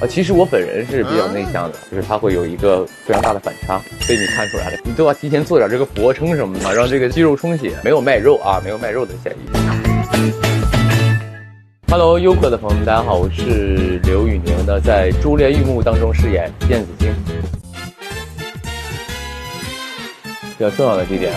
其实我本人是比较内向的，就是他会有一个非常大的反差，被你看出来了。你都要提前做点这个俯卧撑什么的，让这个肌肉充血，没有卖肉啊，没有卖肉的嫌疑。Hello， 优客的朋友们，大家好，我是刘宇宁的，在《珠帘玉幕》当中饰演燕子京。比较重要的几点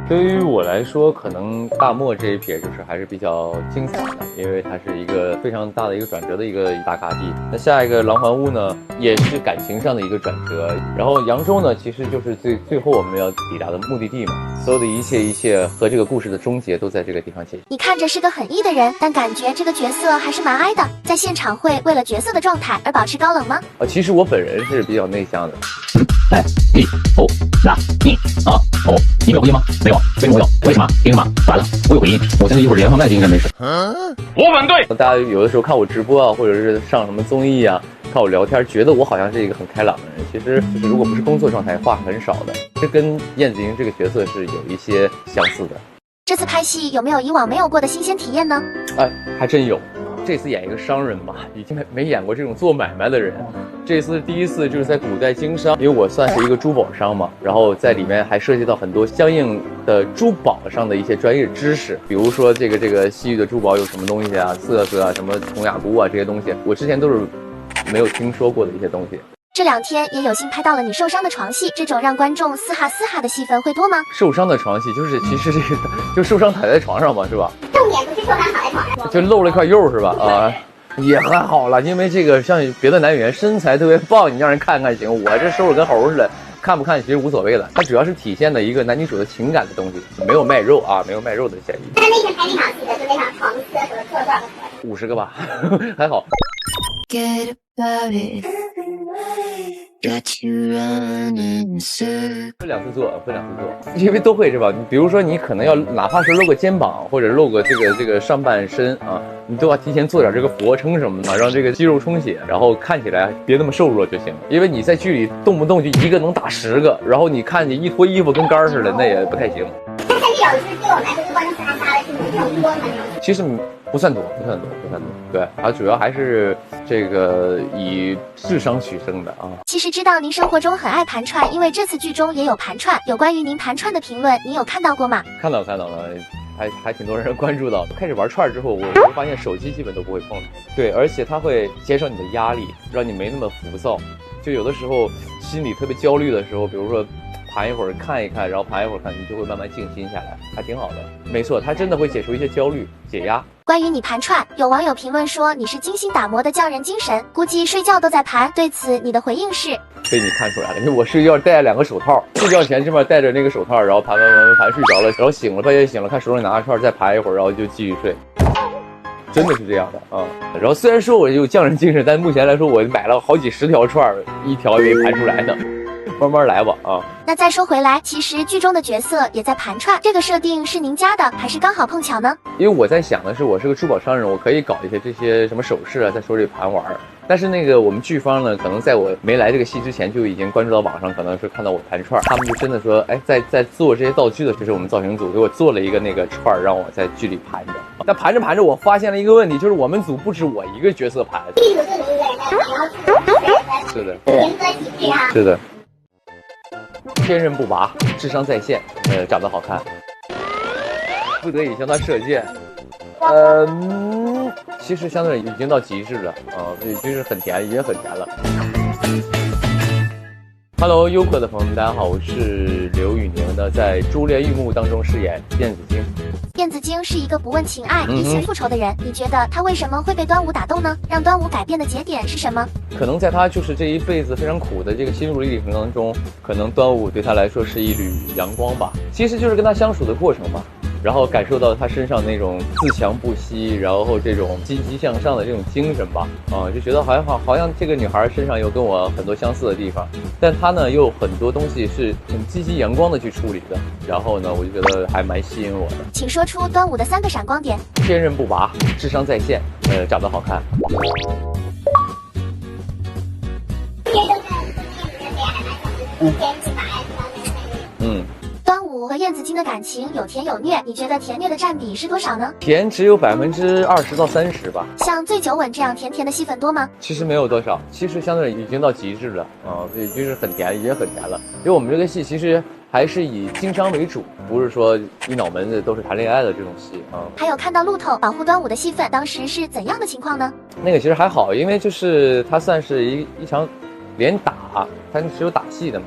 对于我来说，可能大漠这一撇就是还是比较精彩的，因为它是一个非常大的一个转折的一个大咖地。那下一个狼环屋呢，也是感情上的一个转折。然后扬州呢，其实就是最后我们要抵达的目的地嘛，所有的一切和这个故事的终结都在这个地方进行。你看着是个很 E 的人，但感觉这个角色还是蛮 I 的。在现场会为了角色的状态而保持高冷吗？其实我本人是比较内向的。你有回音吗？没有，为什么我有？为什么？凭什么？完了，我有回音，我相信一会儿连放麦就应该没事。我反对。大家有的时候看我直播啊，或者是上什么综艺啊，看我聊天，觉得我好像是一个很开朗的人。其实就是如果不是工作状态，话很少的。这跟燕子莹这个角色是有一些相似的。这次拍戏有没有以往没有过的新鲜体验呢？还真有。这次演一个商人嘛，已经没演过这种做买卖的人。这次第一次就是在古代经商，因为我算是一个珠宝商嘛，然后在里面还涉及到很多相应的珠宝上的一些专业知识，比如说这个西域的珠宝有什么东西啊，色泽啊，什么铜雅钴啊这些东西，我之前都是没有听说过的一些东西。这2天也有幸拍到了你受伤的床戏，这种让观众嘶哈的戏份会多吗？受伤的床戏就是其实这个就受伤躺在床上嘛，是吧？重点不是受伤躺在床上，就露了一块肉是吧？也还好了，因为这个像别的男演员身材特别棒，你让人看看行，我这收拾跟猴似的，看不看其实无所谓了。它主要是体现的一个男女主的情感的东西，没有卖肉啊，没有卖肉的嫌疑。那天拍那场戏的，就那场床戏的时候做了多少个？50个吧，还好。Get about it. Got you running circles. 分两次做，因为都会是吧？你比如说，你可能要哪怕是露个肩膀或者露个这个上半身啊，你都要提前做点这个俯卧撑什么的，让这个肌肉充血，然后看起来别那么瘦弱就行了。因为你在剧里动不动就一个能打10个，然后你看你一脱衣服跟杆似的，那也不太行。但是有就是对我们来说就观众杀的是那种多吗？其实不算多。对，它主要还是这个以智商取胜的啊。其实知道您生活中很爱盘串，因为这次剧中也有盘串。有关于您盘串的评论，你有看到过吗？看到了，还挺多人关注到。开始玩串之后，我会发现手机基本都不会碰。对，而且它会减少你的压力，让你没那么浮躁。就有的时候心里特别焦虑的时候，比如说盘一会儿看一看，然后盘一会儿看，你就会慢慢静心下来，还挺好的。没错，它真的会解除一些焦虑，解压。关于你盘串，有网友评论说你是精心打磨的匠人精神，估计睡觉都在盘。对此你的回应是？被你看出来了，因为我睡觉戴2个手套，睡觉前这边戴着那个手套，然后盘睡着了，然后醒了，半夜醒了，看手里拿着串再盘一会儿，然后就继续睡。真的是这样的啊。然后虽然说我有匠人精神，但目前来说我买了好几10条串，一条也没盘出来呢。慢慢来吧啊。那再说回来，其实剧中的角色也在盘串，这个设定是您加的，还是刚好碰巧呢？因为我在想的是，我是个珠宝商人，我可以搞一些这些什么首饰啊，在手里盘玩。但是那个我们剧方呢，可能在我没来这个戏之前就已经关注到网上，可能是看到我盘串，他们就真的说，在做这些道具的，就是我们造型组给我做了一个那个串，让我在剧里盘着。但盘着，我发现了一个问题，就是我们组不止我一个角色盘。是的，是的。天刃不拔，智商在线，长得好看，不得已向他射箭，其实相对已经到极致了啊，已经是很甜，已经很甜了。Hello， 优客的朋友们，大家好，我是刘宇宁的，在《珠帘玉幕》当中饰演燕子京。燕子京是一个不问情爱、一心复仇的人，你觉得他为什么会被端午打动呢？让端午改变的节点是什么？可能在他就是这一辈子非常苦的这个心路历程当中，可能端午对他来说是一缕阳光吧。其实就是跟他相处的过程吧。然后感受到他身上那种自强不息，然后这种积极向上的这种精神吧，就觉得好像这个女孩身上有跟我很多相似的地方，但她呢又很多东西是很积极阳光的去处理的，然后呢我就觉得还蛮吸引我的。请说出端午的3个闪光点。天刃不拔，智商在线，长得好看。端午和燕子京的感情有甜有虐，你觉得甜虐的占比是多少呢？甜只有20%到30%吧。像醉酒吻这样甜甜的戏份多吗？其实没有多少，其实相对已经到极致了啊，已经是很甜，已经很甜了。因为我们这个戏其实还是以经商为主，不是说一脑门子都是谈恋爱的这种戏啊。还有看到路透保护端午的戏份，当时是怎样的情况呢？那个其实还好，因为就是它算是一场连打，它是有打戏的嘛，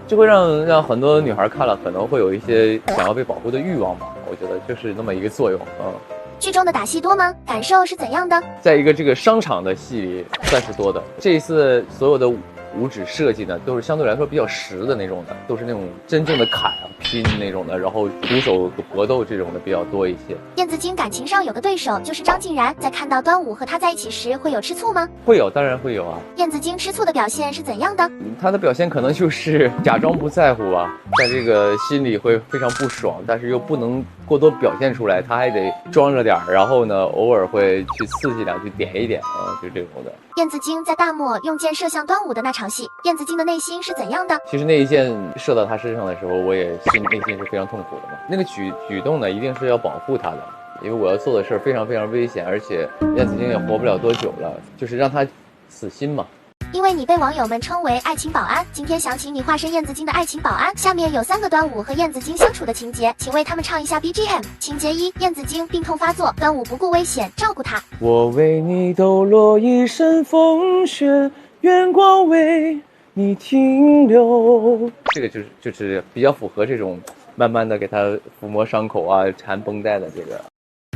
就会让很多女孩看了可能会有一些想要被保护的欲望吧。我觉得就是那么一个作用啊。剧中的打戏多吗？感受是怎样的？在一个这个商场的戏里算是多的。这一次所有的五指设计呢，都是相对来说比较实的那种的，都是那种真正的砍拼那种的，然后徒手搏斗这种的比较多一些。燕子京感情上有个对手就是张晋然，在看到端午和他在一起时会有吃醋吗？会有，当然会有啊。燕子京吃醋的表现是怎样的？他的表现可能就是假装不在乎吧，在这个心里会非常不爽，但是又不能过多表现出来，他还得装着点儿，然后呢，偶尔会去刺激两句，点一点啊，就这种的。燕子京在大漠用箭射向端午的那场戏，燕子京的内心是怎样的？其实那一箭射到他身上的时候，我也内心是非常痛苦的嘛。那个举动呢，一定是要保护他的，因为我要做的事儿非常非常危险，而且燕子京也活不了多久了，就是让他死心嘛。因为你被网友们称为爱情保安，今天想请你化身燕子京的爱情保安。下面有3个端午和燕子京相处的情节，请为他们唱一下 BGM。情节1：燕子京病痛发作，端午不顾危险照顾他。我为你抖落一身风雪，愿光为你停留。这个就是比较符合这种慢慢的给他抚摸伤口啊，缠绷带的这个。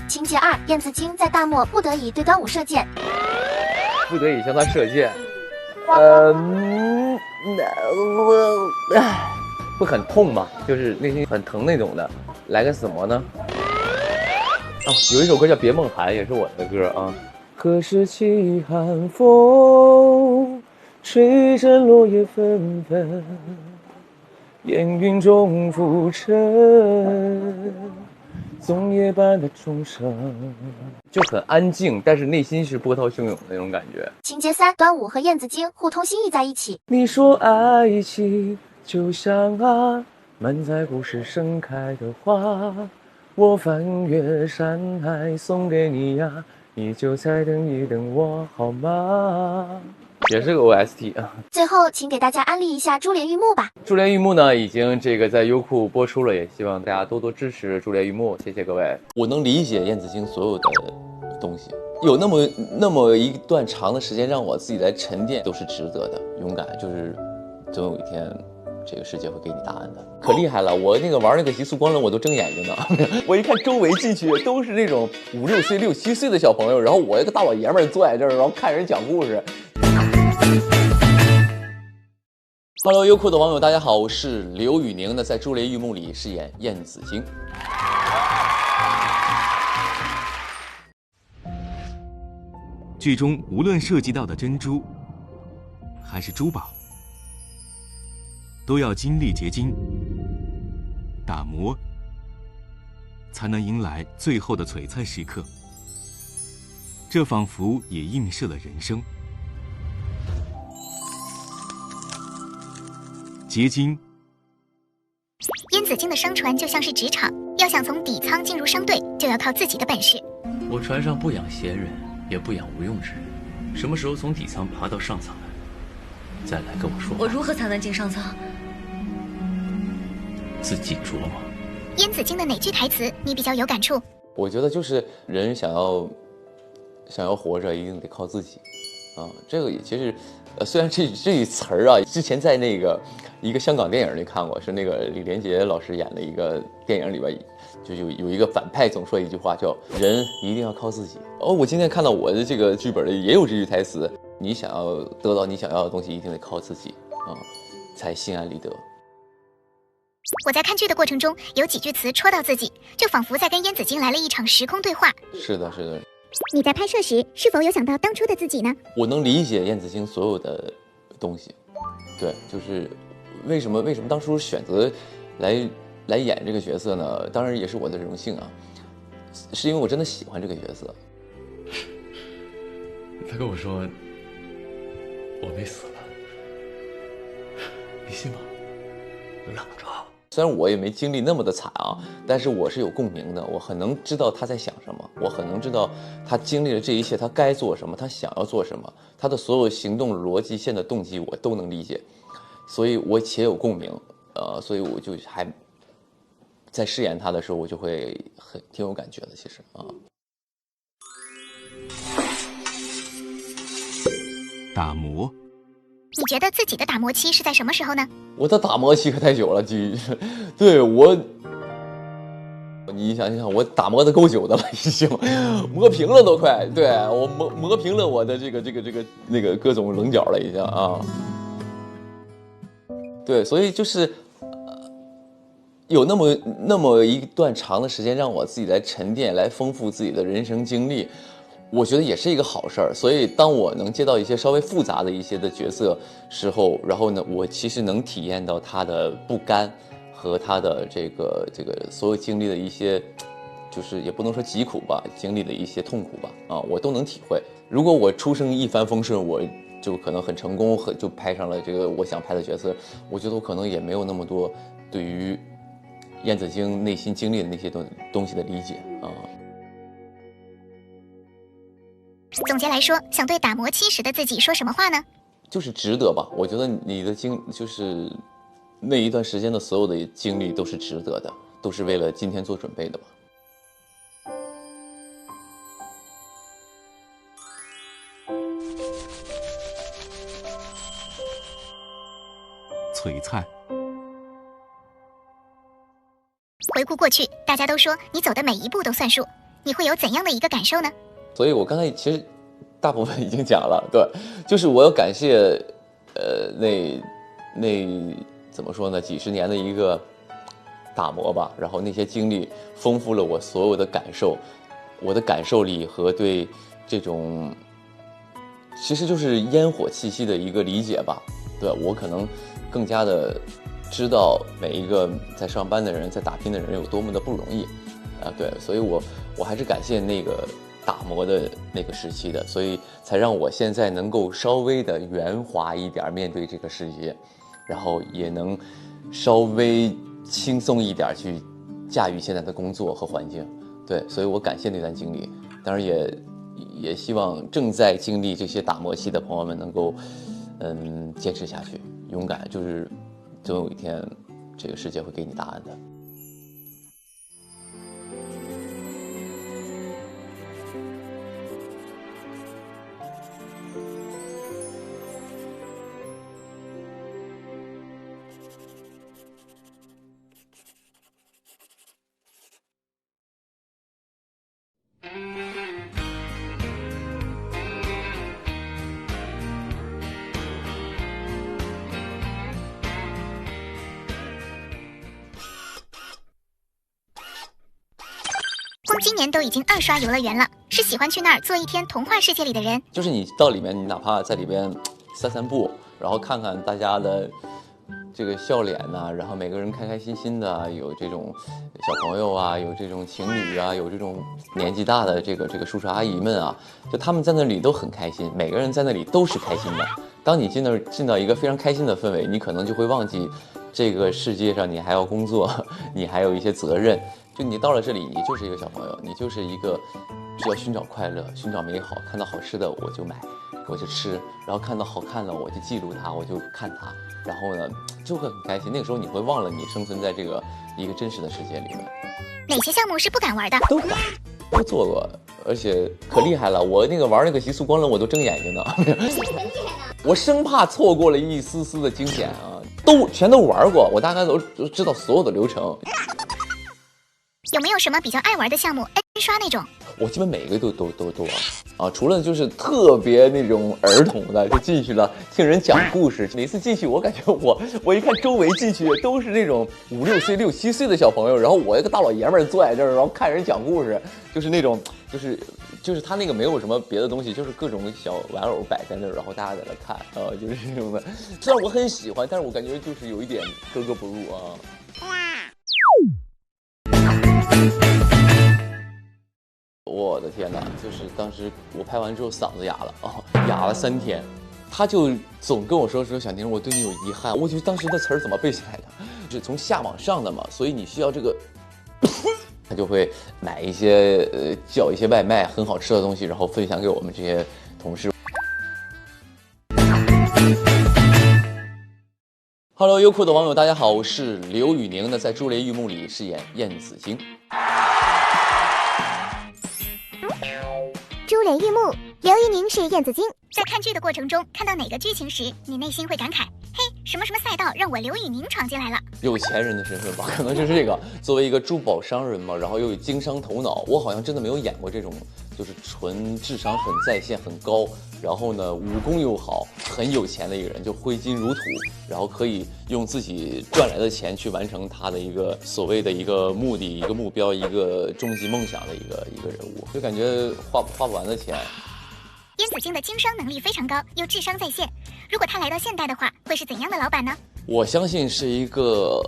情节2：燕子京在大漠不得已对端午射箭，不得已向他射箭。会很痛吗？就是内心很疼那种的。来个什么呢？有一首歌叫《别梦寒》，也是我的歌啊。何时起寒风，吹阵落叶纷纷，烟云中浮沉，粽叶般的钟声，就很安静，但是内心是波涛汹涌的那种感觉。情节3：端午和燕子京互通心意在一起。你说爱情就像满载故事盛开的花，我翻越山海送给你呀，你就再等一等我好吗？也是个 OST 啊。最后，请给大家安利一下《珠帘玉幕》吧。《珠帘玉幕》呢，已经在优酷播出了，也希望大家多多支持《珠帘玉幕》，谢谢各位。我能理解燕子京所有的东西，有那么一段长的时间让我自己来沉淀，都是值得的。勇敢就是总有一天，这个世界会给你答案的。可厉害了，我玩那个极速光轮我都睁眼睛呢。我一看周围进去都是那种5、6岁、6、7岁的小朋友，然后我一个大老爷们儿坐在这儿，然后看人讲故事。Hello， 优酷的网友，大家好，我是刘宇宁呢，在《珠帘玉幕》里饰演燕子京。剧中无论涉及到的珍珠还是珠宝，都要经历结晶、打磨，才能迎来最后的璀璨时刻。这仿佛也映射了人生。结晶。燕子京的商船就像是职场，要想从底舱进入商队，就要靠自己的本事。我船上不养闲人，也不养无用之人，什么时候从底舱爬到上舱来？再来跟我说。我如何才能进上舱？自己琢磨。燕子京的哪句台词你比较有感触？我觉得就是人想要活着，一定得靠自己。这个也其实，虽然这一词儿啊，之前在一个香港电影里看过，是那个李连杰老师演的一个电影里边，就有一个反派总说一句话叫“人一定要靠自己”。我今天看到我的这个剧本里也有这句台词：你想要得到你想要的东西，一定得靠自己才心安理得。我在看剧的过程中，有几句词戳到自己，就仿佛在跟燕子京来了一场时空对话。是的，是的。你在拍摄时是否有想到当初的自己呢？我能理解燕子京所有的东西，对，就是为什么当初选择来演这个角色呢？当然也是我的荣幸啊，是因为我真的喜欢这个角色。他跟我说我没死了，你信吗？冷着。虽然我也没经历那么的惨啊，但是我是有共鸣的，我很能知道他在想什么，我很能知道他经历了这一切，他该做什么，他想要做什么，他的所有行动逻辑线的动机我都能理解，所以我且有共鸣，所以我就还在饰演他的时候，我就会挺有感觉的，其实啊。打磨。你觉得自己的打磨期是在什么时候呢？我的打磨期可太久了，对我，你想想，我打磨的够久的了，已经磨平了都快，对我磨平了我的这个各种棱角了，已经啊。对，所以就是有那么一段长的时间，让我自己来沉淀，来丰富自己的人生经历。我觉得也是一个好事儿，所以当我能接到一些稍微复杂的一些的角色时候，然后呢，我其实能体验到他的不甘和他的这个所有经历的一些，就是也不能说疾苦吧，经历的一些痛苦吧，我都能体会。如果我出生一帆风顺，我就可能很成功，就拍上了这个我想拍的角色，我觉得我可能也没有那么多对于燕子京内心经历的那些东西的理解啊。总结来说，想对打磨期时的自己说什么话呢？就是值得吧。我觉得你的就是那一段时间的所有的经历都是值得的，都是为了今天做准备的吧。璀璨。回顾过去，大家都说你走的每一步都算数，你会有怎样的一个感受呢？所以我刚才其实大部分已经讲了，对，就是我要感谢，那怎么说呢？几十年的一个打磨吧，然后那些经历丰富了我所有的感受，我的感受力和对这种，其实就是烟火气息的一个理解吧。对，我可能更加的知道每一个在上班的人，在打拼的人有多么的不容易，对，所以我还是感谢那个打磨的那个时期的，所以才让我现在能够稍微的圆滑一点面对这个世界，然后也能稍微轻松一点去驾驭现在的工作和环境。对，所以我感谢那段经历，当然也希望正在经历这些打磨期的朋友们能够坚持下去，勇敢，就是总有一天这个世界会给你答案的。光今年都已经2刷游乐园了，是喜欢去那儿做一天童话世界里的人。就是你到里面，你哪怕在里边散步，然后看看大家的这个笑脸呐，然后每个人开开心心的，有这种小朋友啊，有这种情侣啊，有这种年纪大的这个叔叔阿姨们啊，就他们在那里都很开心，每个人在那里都是开心的。当你进到一个非常开心的氛围，你可能就会忘记这个世界上你还要工作，你还有一些责任。就你到了这里，你就是一个小朋友，你就是一个只要寻找快乐，寻找美好，看到好吃的我就买，我就吃，然后看到好看的我就记录它，我就看它，然后呢就会很开心。那个时候你会忘了你生存在这个一个真实的世界里面。哪些项目是不敢玩的？都敢，都做过，而且可厉害了。我那个玩那个极速光轮，我都睁眼睛呢。我生怕错过了一丝丝的惊险啊，全都玩过，我大概都知道所有的流程。有没有什么比较爱玩的项目？N 刷那种？我基本每一个都玩啊，除了就是特别那种儿童的，就进去了听人讲故事。每次进去，我感觉我一看周围进去都是那种5、6岁、6、7岁的小朋友，然后我一个大老爷们儿坐在这儿，然后看人讲故事，就是那种就是他那个没有什么别的东西，就是各种小玩偶摆在那儿，然后大家在那看啊，就是这种的。虽然我很喜欢，但是我感觉就是有一点格格不入啊。我的天哪！就是当时我拍完之后嗓子哑了哑了3天。他就总跟我说小宁，我对你有遗憾。我就当时的词儿怎么背起来的？是从下往上的嘛，所以你需要这个。他就会买一些叫一些外卖很好吃的东西，然后分享给我们这些同事。Hello， 优酷的网友，大家好，我是刘宇宁，在《朱雷玉幕》里饰演燕子京。朱雷玉幕，刘宇宁是燕子京。在看剧的过程中，看到哪个剧情时，你内心会感慨：嘿，什么什么赛道让我刘宇宁闯进来了？有钱人的身份吧，可能就是这个。作为一个珠宝商人嘛，然后又有经商头脑，我好像真的没有演过这种，就是纯智商很在线、很高，然后呢武功又好、很有钱的一个人，就挥金如土，然后可以用自己赚来的钱去完成他的一个所谓的一个目的、一个目标、一个终极梦想的一个人物，就感觉花不完的钱。燕子京的经商能力非常高，又智商在线。如果他来到现代的话，会是怎样的老板呢？我相信是一个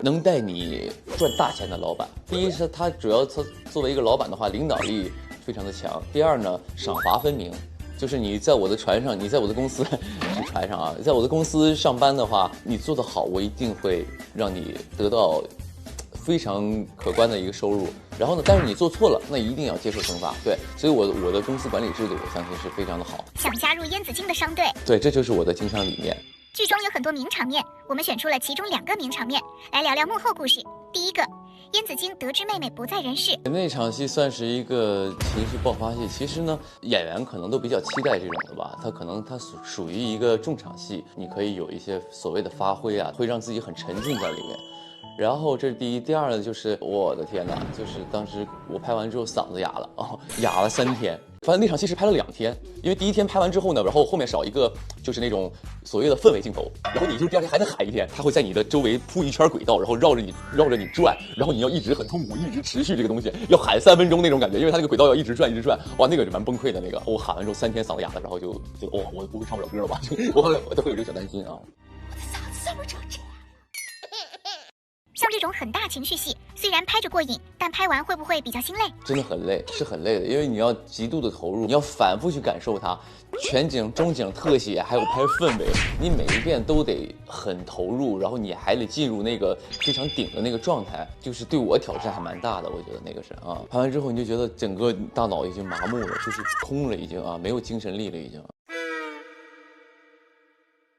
能带你赚大钱的老板。第一是他主要他作为一个老板的话，领导力非常的强。第二呢，赏罚分明，就是你在我的船上，你在我的公司是船上啊，在我的公司上班的话，你做得好，我一定会让你得到非常可观的一个收入。然后呢，但是你做错了，那一定要接受惩罚。对，所以我的公司管理制度，我相信是非常的好。想加入燕子京的商队？对，这就是我的经商理念。剧中有很多名场面，我们选出了其中2个名场面来聊聊幕后故事。第一个，燕子京得知妹妹不在人世，那场戏算是一个情绪爆发戏。其实呢，演员可能都比较期待这种的吧，它属于一个重场戏，你可以有一些所谓的发挥啊，会让自己很沉浸在里面。然后这是第一，第二呢，就是我的天哪，就是当时我拍完之后嗓子哑了哑了3天。反正那场戏是拍了2天，因为第一天拍完之后呢，然后后面少一个就是那种所谓的氛围镜头，然后你就第2天还能喊1天，他会在你的周围铺一圈轨道，然后绕着你转，然后你要一直很痛苦，一直持续这个东西，要喊3分钟那种感觉，因为他那个轨道要一直转，哇，那个是蛮崩溃的那个。我喊完之后3天嗓子哑了，然后就哇，我不会唱不了歌了吧？我都会有这个小担心啊。我的嗓子怎么成这样？像这种很大情绪戏，虽然拍着过瘾，但拍完会不会比较心累？真的很累，是很累的，因为你要极度的投入，你要反复去感受它，全景、中景、特写，还有拍氛围，你每一遍都得很投入，然后你还得进入那个非常顶的那个状态，就是对我挑战还蛮大的，我觉得那个是啊。拍完之后你就觉得整个大脑已经麻木了，就是空了已经啊，没有精神力了已经。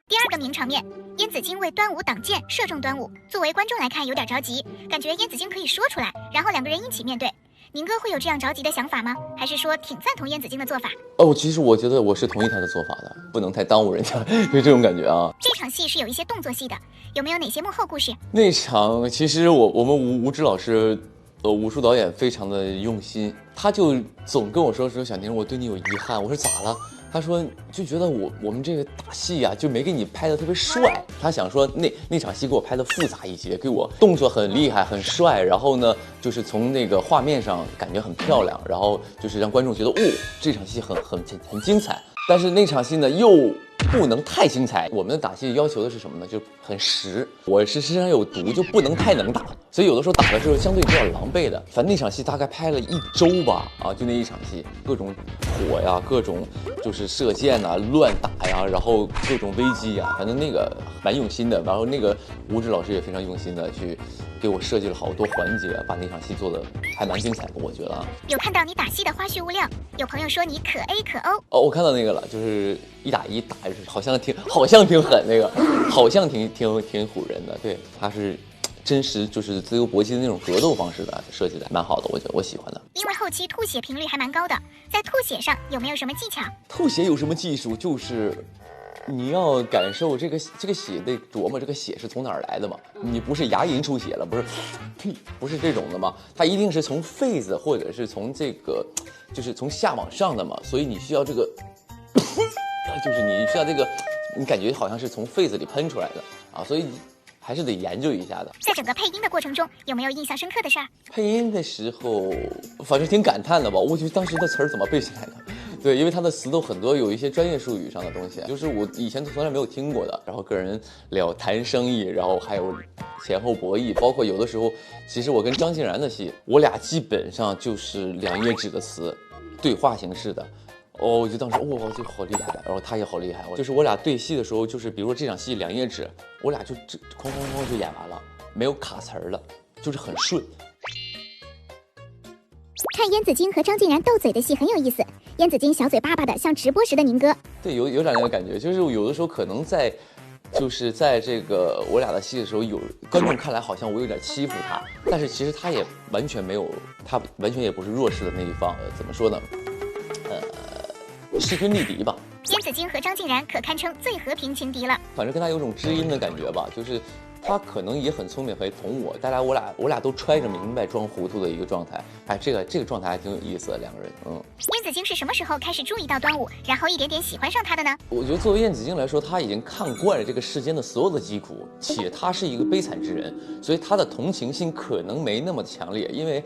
第2个名场面，燕子京为端午挡箭射中端午，作为观众来看有点着急，感觉燕子京可以说出来，然后2个人一起面对。宁哥会有这样着急的想法吗？还是说挺赞同燕子京的做法？其实我觉得我是同意他的做法的，不能太耽误人家，就这种感觉啊。这场戏是有一些动作戏的，有没有哪些幕后故事？那场其实我们吴芝老师。武术导演非常的用心，他就总跟我说小宁，我对你有遗憾。我说咋了？他说就觉得我们这个打戏啊，就没给你拍的特别帅。他想说那场戏给我拍的复杂一些，给我动作很厉害很帅，然后呢就是从那个画面上感觉很漂亮，然后就是让观众觉得这场戏很精彩。但是那场戏呢又不能太精彩，我们的打戏要求的是什么呢？就很实。我是身上有毒，就不能太能打，所以有的时候打的时候相对比较狼狈的。反正那场戏大概拍了1周吧，就那一场戏，各种火呀，各种就是射箭啊，乱打呀，然后各种危机呀，反正那个蛮用心的。然后那个吴芝老师也非常用心的去给我设计了好多环节，把那场戏做的还蛮精彩的，我觉得啊。有看到你打戏的花絮物料，有朋友说你可 A 可 O。我看到那个了，就是1打1打，好像挺狠，那个好像挺唬人的。对，他是真实就是自由搏击的那种格斗方式的设计的，蛮好的，我觉得我喜欢的。因为后期吐血频率还蛮高的，在吐血上有没有什么技巧？吐血有什么技术？就是你要感受这个血得琢磨这个血是从哪儿来的嘛。你不是牙龈出血了，不是这种的嘛，它一定是从肺子或者是从这个就是从下往上的嘛，所以你需要这个就是你需要这个你感觉好像是从肺子里喷出来的啊，所以还是得研究一下的。在整个配音的过程中，有没有印象深刻的事儿？配音的时候，反正挺感叹的吧。我觉得当时的词儿怎么背起来的？对，因为他的词都很多，有一些专业术语上的东西，就是我以前从来没有听过的。然后跟人聊谈生意，然后还有前后博弈，包括有的时候，其实我跟张欣然的戏，我俩基本上就是2页纸的词，对话形式的。哦，我就当时哇，这个好厉害，然后他也好厉害，就是我俩对戏的时候，就是比如说这场戏2页纸，我俩就哐哐哐就演完了，没有卡词儿了，就是很顺。看燕子京和张晋然斗嘴的戏很有意思，燕子京小嘴巴巴的像直播时的宁哥。对，有点那个感觉，就是有的时候可能在这个我俩的戏的时候，有观众看来好像我有点欺负他，但是其实他也完全没有，他完全也不是弱势的那一方。怎么说呢？势均力敌吧。燕子京和张晋然可堪称最和平情敌了。反正跟他有种知音的感觉吧，就是他可能也很聪明，很懂我。大家我俩都揣着明白装糊涂的一个状态。哎，这个状态还挺有意思的，两个人。燕子京是什么时候开始注意到端午，然后一点点喜欢上他的呢？我觉得作为燕子京来说，他已经看惯了这个世间的所有的疾苦，且他是一个悲惨之人，所以他的同情心可能没那么强烈，因为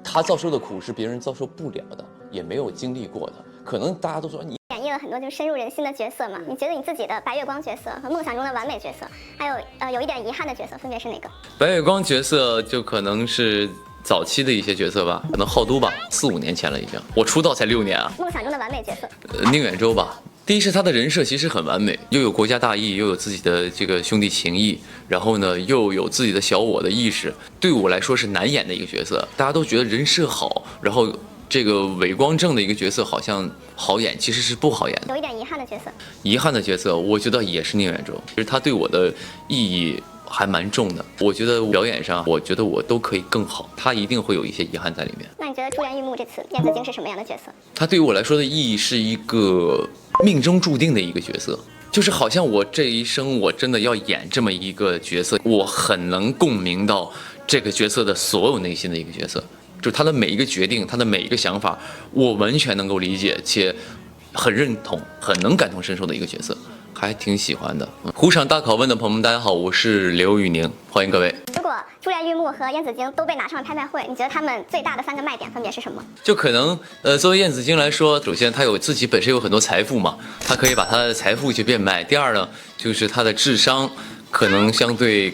他遭受的苦是别人遭受不了的，也没有经历过的。可能大家都说你演绎了很多就是深入人心的角色嘛，你觉得你自己的白月光角色和梦想中的完美角色，还有有一点遗憾的角色分别是哪个？白月光角色就可能是早期的一些角色吧，可能浩都吧，4、5年前了已经，我出道才6年啊。梦想中的完美角色，宁远舟吧。第一是他的人设其实很完美，又有国家大义，又有自己的这个兄弟情谊，然后呢又有自己的小我的意识，对我来说是难演的一个角色。大家都觉得人设好，然后这个伟光正的一个角色好像好演，其实是不好演的。有一点遗憾的角色，遗憾的角色，我觉得也是宁远舟，其实他对我的意义还蛮重的。我觉得表演上，我觉得我都可以更好，他一定会有一些遗憾在里面。那你觉得珠帘玉幕这次燕子京是什么样的角色？他对于我来说的意义是一个命中注定的一个角色，就是好像我这一生我真的要演这么一个角色，我很能共鸣到这个角色的所有内心的一个角色，就是他的每一个决定，他的每一个想法，我完全能够理解，且很认同，很能感同身受的一个角色，还挺喜欢的。虎场大拷问的朋友们，大家好，我是刘宇宁，欢迎各位。如果珠帘玉幕和燕子京都被拿上了拍卖会，你觉得他们最大的3个卖点分别是什么？就可能作为燕子京来说，首先他有自己本身有很多财富嘛，他可以把他的财富去变卖。第二呢，就是他的智商可能相对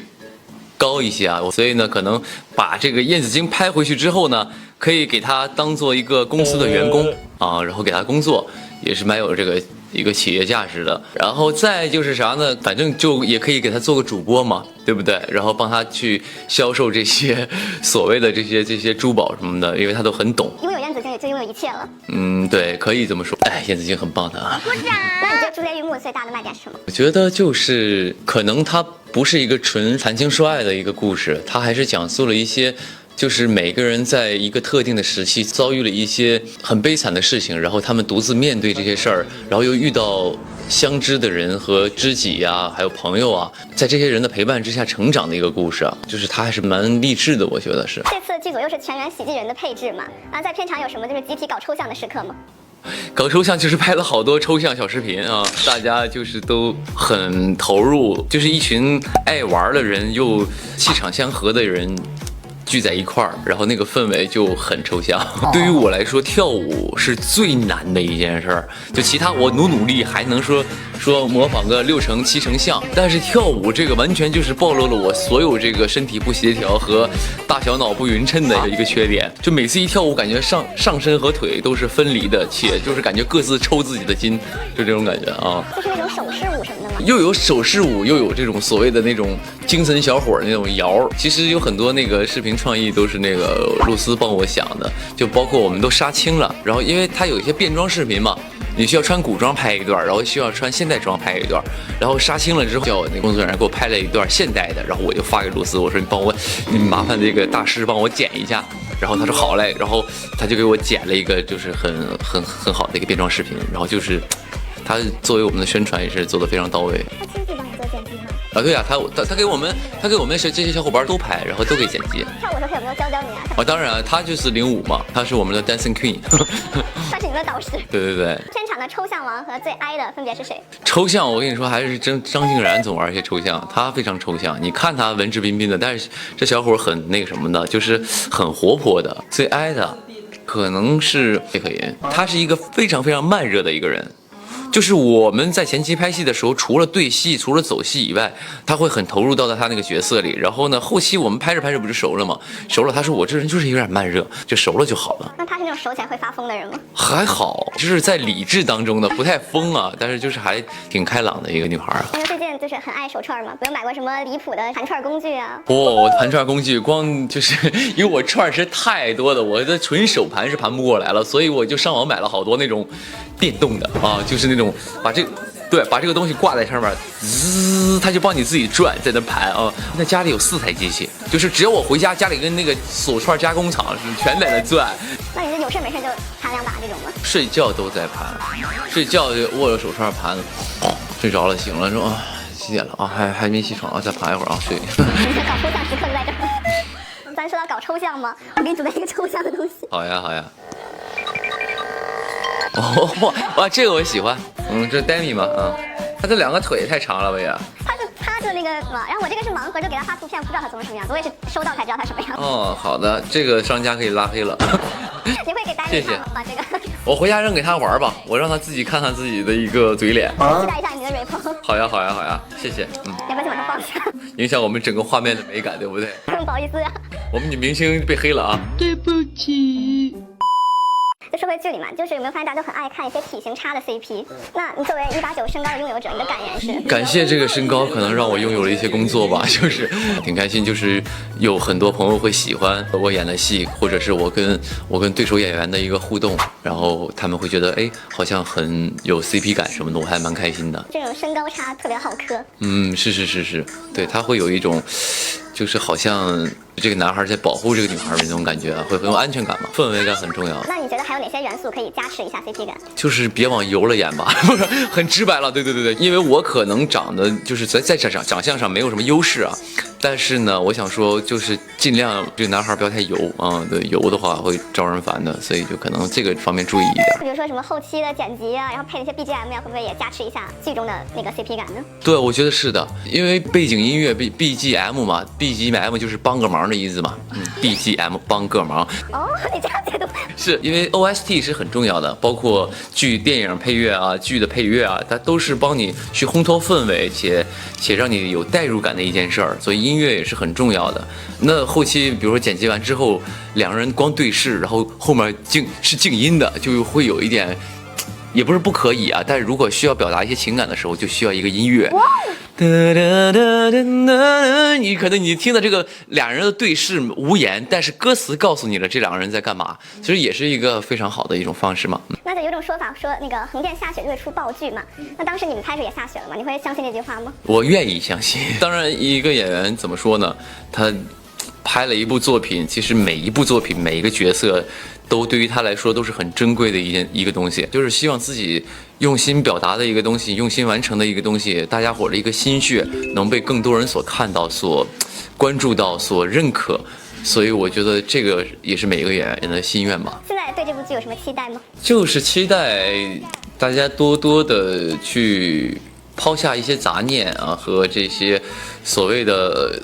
高一些啊，所以呢，可能把这个燕子京拍回去之后呢，可以给他当做一个公司的员工啊，然后给他工作，也是蛮有这个一个企业价值的。然后再就是啥呢，反正就也可以给他做个主播嘛，对不对？然后帮他去销售这些所谓的这些珠宝什么的，因为他都很懂。拥有燕子京也就拥有一切了。对，可以这么说。哎，燕子京很棒的啊。鼓掌。那你觉得珠帘玉幕最大的卖点是什么？我觉得就是可能它不是一个纯谈情说爱的一个故事，它还是讲述了一些就是每个人在一个特定的时期遭遇了一些很悲惨的事情，然后他们独自面对这些事儿，然后又遇到相知的人和知己呀，还有朋友啊，在这些人的陪伴之下成长的一个故事啊，就是它还是蛮励志的，我觉得是。这次剧组又是全员喜剧人的配置嘛，在片场有什么就是集体搞抽象的时刻吗？搞抽象就是拍了好多抽象小视频啊，大家就是都很投入，就是一群爱玩的人又气场相合的人聚在一块儿，然后那个氛围就很抽象。对于我来说，跳舞是最难的一件事儿，就其他我努力还能说模仿个6成7成像，但是跳舞这个完全就是暴露了我所有这个身体不协调和大小脑不匀称的一个缺点。就每次一跳舞，感觉上身和腿都是分离的，且就是感觉各自抽自己的筋，就这种感觉啊。就是那种手势舞什么的吗？又有手势舞，又有这种所谓的那种精神小伙那种摇。其实有很多那个视频创意都是那个露丝帮我想的，就包括我们都杀青了，然后因为它有一些变装视频嘛，你需要穿古装拍一段，然后需要穿现代装拍一段，然后杀青了之后，叫我那工作人员给我拍了一段现代的，然后我就发给露丝，我说你麻烦这个大师帮我剪一下，然后他说好嘞，然后他就给我剪了一个就是很好的一个变装视频，然后就是他作为我们的宣传也是做得非常到位。他亲自帮你做剪辑吗？啊，对呀，他给我们这些小伙伴都拍，然后都给剪辑。跳舞的时候他有没有教你啊？啊，当然，他就是05嘛，他是我们的 Dancing Queen， 他是你们的导师。对。片场的抽象王和最哀的分别是谁？抽象，我跟你说，还是张敬然总玩一些抽象，他非常抽象。你看他文质彬彬的，但是这小伙很那个什么的，就是很活泼的。最哀的可能是叶可寅，他是一个非常非常慢热的一个人。就是我们在前期拍戏的时候，除了对戏，除了走戏以外，他会很投入到他那个角色里。然后呢，后期我们拍着不就熟了吗？熟了，他说我这人就是有点慢热，就熟了就好了。那他是那那种熟起来会发疯的人吗？还好，就是在理智当中的，不太疯啊，但是就是还挺开朗的一个女孩啊。因为最近就是很爱手串嘛，不有买过什么离谱的盘串工具啊？我盘串工具光就是因为我串是太多的，我的纯手盘是盘不过来了，所以我就上网买了好多那种电动的啊，就是那种把这个东西挂在上面，滋，它就帮你自己转，在那盘啊。那家里有4台机器，就是只要我回家，家里跟那个手串加工厂是全在那转。那你这有事没事就盘2把这种吗？睡觉都在盘，睡觉就握着手串盘，睡着了醒了说啊几点了啊还没起床啊，再盘一会儿啊睡。搞抽象时刻就在这儿。咱说到搞抽象吗？我给你准备一个抽象的东西。好呀好呀。哦哇，这个我喜欢。这 Demi 嘛啊，他这2个腿太长了吧也。他就那个什么，然后我这个是盲盒，就给他发图片，不知道他做成什么样子，我也是收到才知道他什么样子。哦，好的，这个商家可以拉黑了。你会给大家看吗？把这个。我回家扔给他玩吧，我让他自己看看自己的一个嘴脸。期待一下你的 rap。好呀好呀好呀，谢谢。要不要去马上放下？影响我们整个画面的美感，对不对？不好意思呀。我们女明星被黑了啊！对不起。在社会剧里嘛，就是有没有发现大家都很爱看一些体型差的 CP？那你作为189身高的拥有者，你的感言是？感谢这个身高，可能让我拥有了一些工作吧，就是挺开心，就是有很多朋友会喜欢我演的戏，或者是我跟对手演员的一个互动，然后他们会觉得哎，好像很有 CP 感什么的，我还蛮开心的。这种身高差特别好磕。是，对，他会有一种，就是好像这个男孩在保护这个女孩的那种感觉，会很有安全感嘛，氛围感很重要。那你觉得还有哪些元素可以加持一下 CP 感？就是别往油了演吧，不是很直白了，对，因为我可能长得就是在长相上没有什么优势啊，但是呢，我想说就是尽量这个男孩不要太油啊，对，油的话会招人烦的，所以就可能这个方面注意一点。比如说什么后期的剪辑啊，然后配那些 BGM 呀，会不会也加持一下剧中的那个 CP 感呢？对，我觉得是的，因为背景音乐 BGM 嘛 ，BGM 就是帮个忙的意思嘛，BGM 帮个忙。哦，你这样解读。是因为 OST 是很重要的，包括电影配乐啊、剧的配乐啊，它都是帮你去烘托氛围，且让你有代入感的一件事儿，所以音乐也是很重要的。那后期比如说剪辑完之后，2人光对视，然后后面是静音的，就会有一点，也不是不可以啊，但是如果需要表达一些情感的时候，就需要一个音乐。你可能你听的这个2人的对视无言，但是歌词告诉你了这2个人在干嘛，其实也是一个非常好的一种方式嘛。那有种说法说那个横店下雪就会出暴剧嘛，那当时你们拍摄也下雪了吗？你会相信这句话吗？我愿意相信。当然，一个演员怎么说呢？他拍了一部作品，其实每一部作品每一个角色都对于他来说都是很珍贵的一个东西，就是希望自己用心表达的一个东西，用心完成的一个东西，大家伙的一个心血能被更多人所看到、所关注到、所认可，所以我觉得这个也是每个演员的心愿吧。现在对这部剧有什么期待吗？就是期待大家多多的去抛下一些杂念啊和这些所谓的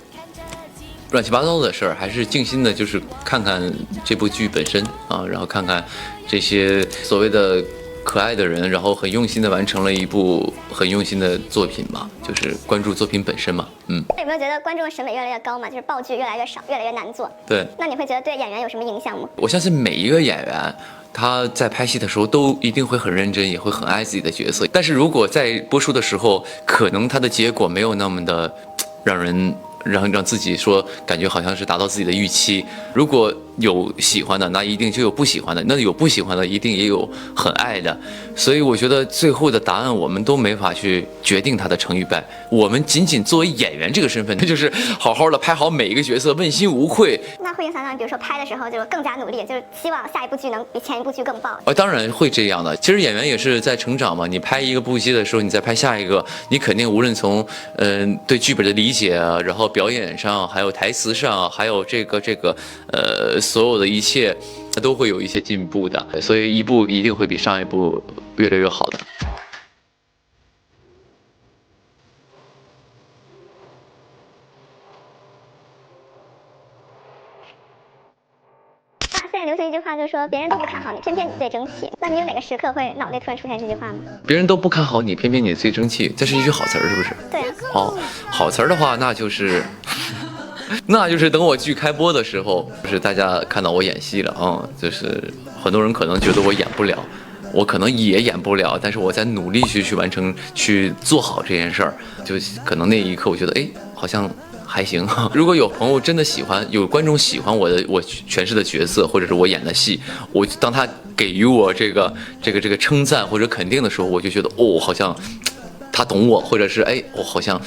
乱七八糟的事儿，还是静心的，就是看看这部剧本身啊，然后看看这些所谓的可爱的人，然后很用心的完成了一部很用心的作品嘛，就是关注作品本身嘛。有没有觉得观众的审美越来越高嘛？就是爆剧越来越少，越来越难做。对。那你会觉得对演员有什么影响吗？我相信每一个演员他在拍戏的时候都一定会很认真，也会很爱自己的角色，但是如果在播出的时候，可能他的结果没有那么的让自己说感觉好像是达到自己的预期。如果有喜欢的，那一定就有不喜欢的，那有不喜欢的，一定也有很爱的。所以我觉得最后的答案我们都没法去决定它的成与败，我们仅仅作为演员这个身份，就是好好的拍好每一个角色，问心无愧。那会影响到你比如说拍的时候就更加努力，就是希望下一部剧能比前一部剧更爆。当然会这样的。其实演员也是在成长嘛，你拍一个部戏的时候，你再拍下一个，你肯定无论从对剧本的理解啊，然后表演上，还有台词上，还有这个所有的一切，它都会有一些进步的，所以一部一定会比上一部越来越好的。现在流行一句话，就是说别人都不看好你，偏偏你最争气。那你有哪个时刻会脑袋突然出现这句话吗？别人都不看好你，偏偏你最争气，这是一句好词儿，是不是？对啊。好词儿的话，那就是那就是等我剧开播的时候，就是大家看到我演戏了啊，就是很多人可能觉得我演不了，我可能也演不了，但是我在努力去完成，去做好这件事儿。就可能那一刻，我觉得哎，好像还行。如果有朋友真的喜欢，有观众喜欢我诠释的角色，或者是我演的戏，当他给予我这个称赞或者肯定的时候，我就觉得哦，好像他懂我，或者是哎，我好像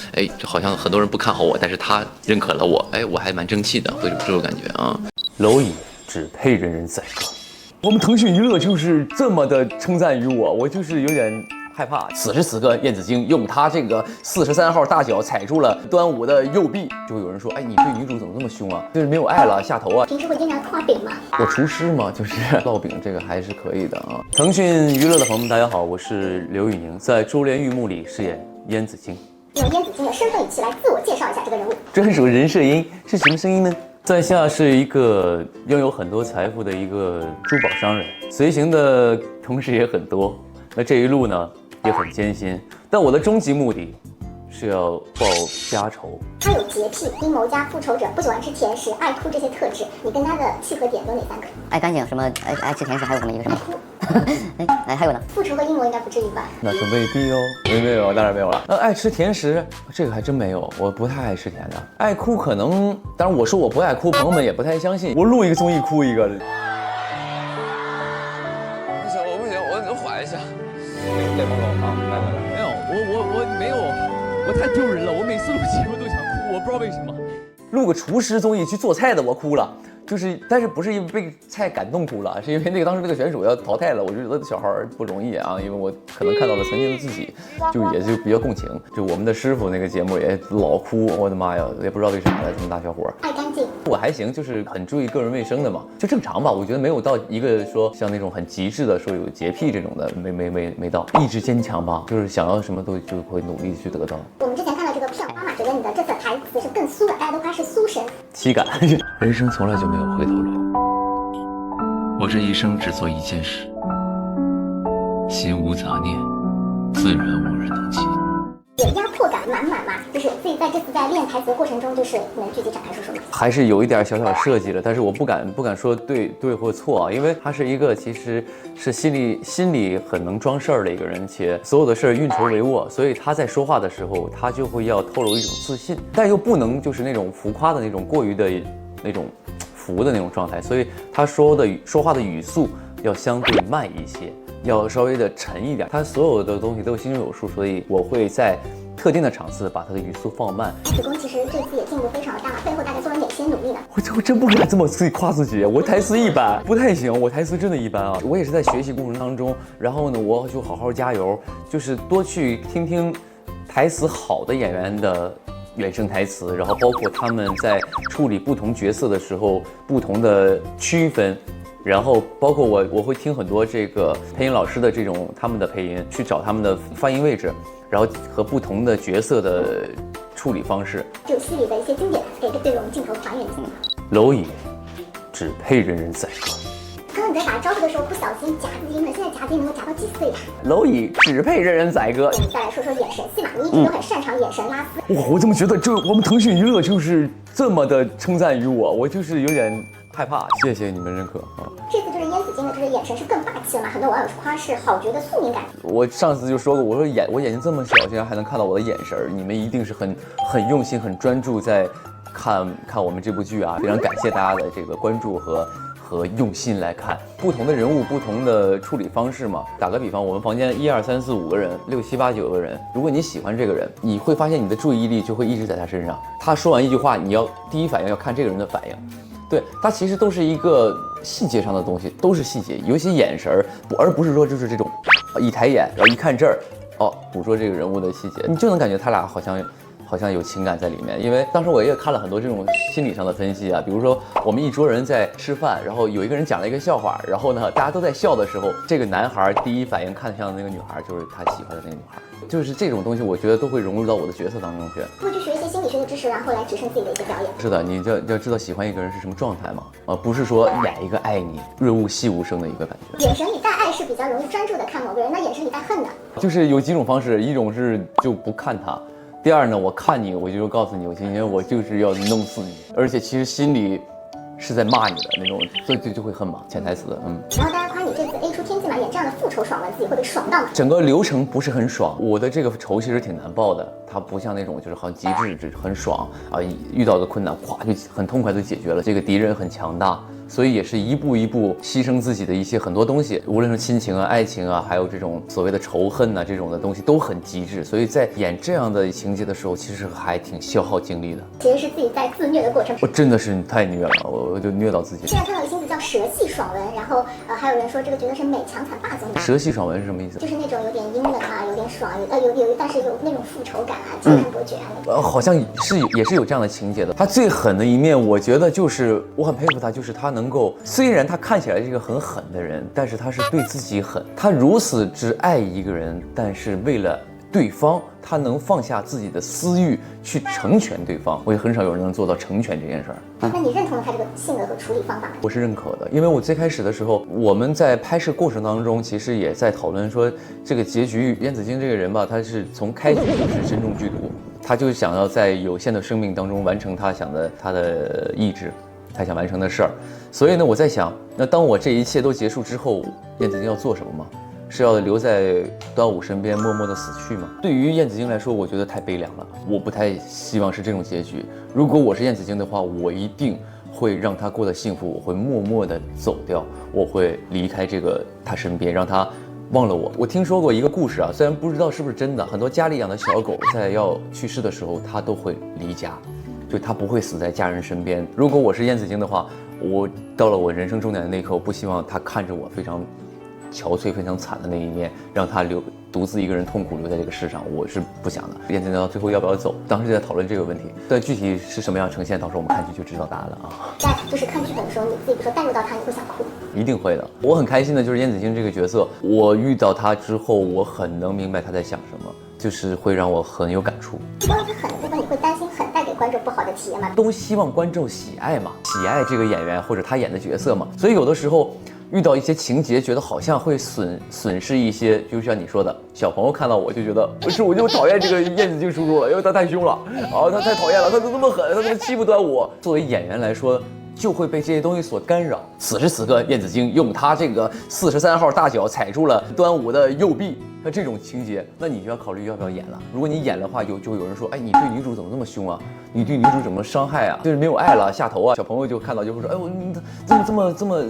很多人不看好我，但是他认可了我，哎，我还蛮争气的，会有这种感觉啊。蝼蚁只配人人宰割。我们腾讯娱乐就是这么的称赞于我，我就是有点害怕。此时此刻，燕子京用她这个43号大脚踩住了端午的右臂，就会有人说：“哎，你对女主怎么这么凶啊？就是没有爱了，下头啊！”平时会经常画饼吗？我厨师嘛，就是烙饼这个还是可以的啊。腾讯娱乐的朋友们，大家好，我是刘宇宁，在《珠帘玉幕》里饰演燕子京。用燕子京的身份语气来自我介绍一下这个人物。专属人设音是什么声音呢？在下是一个拥有很多财富的一个珠宝商人，随行的同事也很多。那这一路呢也很艰辛，但我的终极目的是要报家仇。他有洁癖、阴谋家、复仇者，不喜欢吃甜食、爱哭这些特质。你跟他的契合点有哪3个？爱干净，什么爱吃甜食，还有什么一个什么？还有呢？复仇和阴谋应该不至于吧？那是未必哦，没有，当然没有了。爱吃甜食，这个还真没有，我不太爱吃甜的。爱哭可能，当然我说我不爱哭，朋友们也不太相信。我录一个综艺哭一个。不行，我缓一下。泪崩了啊！没有，我没有，我太丢人了。我每次录节目都想哭，我不知道为什么。录个厨师综艺去做菜的，我哭了。但是不是因为被菜感动哭了，是因为当时那个选手要淘汰了，我就觉得小孩不容易啊，因为我可能看到了曾经的自己，也就比较共情。就我们的师傅那个节目也老哭，我的妈呀，也不知道为啥了，这么大小伙。爱干净，我还行，就是很注意个人卫生的嘛，就正常吧。我觉得没有到一个说像那种很极致的说有洁癖这种的，没到。意志坚强吧，就是想要什么都就会努力去得到。我们之前看到这个片花嘛，觉得你的这次台词是更酥的，大家都夸是酥神。岂敢，人生从来就没有回头路。我这一生只做一件事，心无杂念，自然无人能及。有压迫感满满嘛，就是自己在这次在练台词的过程中，就是能具体展开说说吗？还是有一点小设计了，但是我不敢说对或错啊，因为他是一个其实是心里很能装事儿的一个人，且所有的事儿运筹帷幄，所以他在说话的时候，他就会要透露一种自信，但又不能就是那种浮夸的那种过于的那种浮的那种状态，所以他说话的语速要相对慢一些。要稍微的沉一点，他所有的东西都心中有数，所以我会在特定的场次把他的语速放慢。子宫其实这次也进步非常的大，背后大概做了哪些努力呢？我真不敢这么自己夸自己，我台词一般，不太行，我台词真的一般啊。我也是在学习过程当中，然后呢，我就好好加油，就是多去听听台词好的演员的原声台词，然后包括他们在处理不同角色的时候不同的区分。然后包括我会听很多这个配音老师的这种他们的配音，去找他们的发音位置，然后和不同的角色的处理方式，就戏里的一些经典给这种镜头还原一下。蝼蚁只配人人宰割。刚刚你在打招呼的时候不小心夹字音了，现在夹字音能够夹到几岁呀？蝼蚁只配人人宰割。我们再来说说眼神戏嘛，你一直都很擅长眼神拉丝。哇，我怎么觉得我们腾讯娱乐就是这么的称赞于我，我就是有点害怕，谢谢你们认可啊！这次就是燕子京的这个眼神是更霸气了嘛，很多网友夸是好觉的宿命感。我上次就说过，我说我眼睛这么小，竟然还能看到我的眼神，你们一定是很用心、很专注在看我们这部剧啊！非常感谢大家的这个关注和用心来看不同的人物、不同的处理方式嘛。打个比方，我们房间1、2、3、4、5个人，6、7、8、9个人，如果你喜欢这个人，你会发现你的注意力就会一直在他身上。他说完一句话，你要第一反应要看这个人的反应。对，它其实都是一个细节上的东西，都是细节，尤其眼神儿，而不是说就是这种一抬眼，然后一看这儿，捕捉这个人物的细节，你就能感觉他俩好像有情感在里面。因为当时我也看了很多这种心理上的分析啊，比如说我们一桌人在吃饭，然后有一个人讲了一个笑话，然后呢大家都在笑的时候，这个男孩第一反应看向那个女孩，就是他喜欢的那个女孩。就是这种东西，我觉得都会融入到我的角色当中去。会去学一些心理学的知识，然后来提升自己的一些表演。是的，你要知道喜欢一个人是什么状态嘛，不是说演一个爱你润物细无声的一个感觉。眼神里带爱是比较容易专注的看某个人，那眼神里带恨的，就是有几种方式，一种是就不看他。第二呢，我看你，我就告诉你，我今天我就是要弄死你，而且其实心里是在骂你的那种，所以就会恨嘛，潜台词。然后大家夸你这次 A 出天际嘛，演这样的复仇爽文，自己会被爽到吗？整个流程不是很爽，我的这个仇其实挺难报的，它不像那种就是很极致，很爽啊，遇到的困难咵就很痛快的解决了。这个敌人很强大。所以也是一步一步牺牲自己的一些很多东西，无论是亲情啊、爱情啊，还有这种所谓的仇恨呐、这种的东西都很极致。所以在演这样的情节的时候，其实还挺消耗精力的。其实是自己在自虐的过程。我真的是太虐了，我就虐到自己。现在看到的新词叫蛇系爽文，然后还有人说这个角色是美强惨霸总。蛇系爽文是什么意思？就是那种有点阴冷啊，有点爽，但是有那种复仇感啊，惊叹伯爵啊那种。好像也是有这样的情节的。他最狠的一面，我觉得就是我很佩服他，就是他能够虽然他看起来是一个很狠的人，但是他是对自己狠。他如此之爱一个人，但是为了对方，他能放下自己的私欲去成全对方。我也很少有人能做到成全这件事儿。那你认同了他这个性格和处理方法吗？我是认可的，因为我最开始的时候，我们在拍摄过程当中，其实也在讨论说，这个结局，燕子京这个人吧，他是从开局就是深中剧毒，他就想要在有限的生命当中完成他的意志。他想完成的事儿，所以呢，我在想，那当我这一切都结束之后，燕子京要做什么吗？是要留在端午身边默默的死去吗？对于燕子京来说，我觉得太悲凉了，我不太希望是这种结局。如果我是燕子京的话，我一定会让他过得幸福，我会默默的走掉，我会离开他身边，让他忘了我。我听说过一个故事啊，虽然不知道是不是真的，很多家里养的小狗在要去世的时候，它都会离家。就他不会死在家人身边。如果我是燕子京的话，我到了我人生终点的那一刻，我不希望他看着我非常憔悴、非常惨的那一面，让他独自一个人痛苦留在这个世上，我是不想的。燕子京到最后要不要走，当时就在讨论这个问题。但具体是什么样呈现，到时候我们看剧就知道答案了啊。在就是看剧本的时候，你自己比如说带入到他，你会想哭？一定会的。我很开心的就是燕子京这个角色，我遇到他之后，我很能明白他在想什么。就是会让我很有感触。因为他狠的部分，你会担心狠带给观众不好的体验吗？都希望观众喜爱嘛，喜爱这个演员或者他演的角色嘛。所以有的时候遇到一些情节，觉得好像会损失一些，就像你说的，小朋友看到我就觉得，不是我就讨厌这个燕子京叔叔了，因为他太凶了啊，他太讨厌了，他怎么这么狠，他怎么欺负端午？作为演员来说，就会被这些东西所干扰。此时此刻，燕子京用他这个43号大脚踩住了端午的右臂，像这种情节，那你就要考虑要不要演了。如果你演的话，就会有人说，哎，你对女主怎么这么凶啊？你对女主怎么伤害啊？就是没有爱了，下头啊。小朋友就看到就会说，哎，我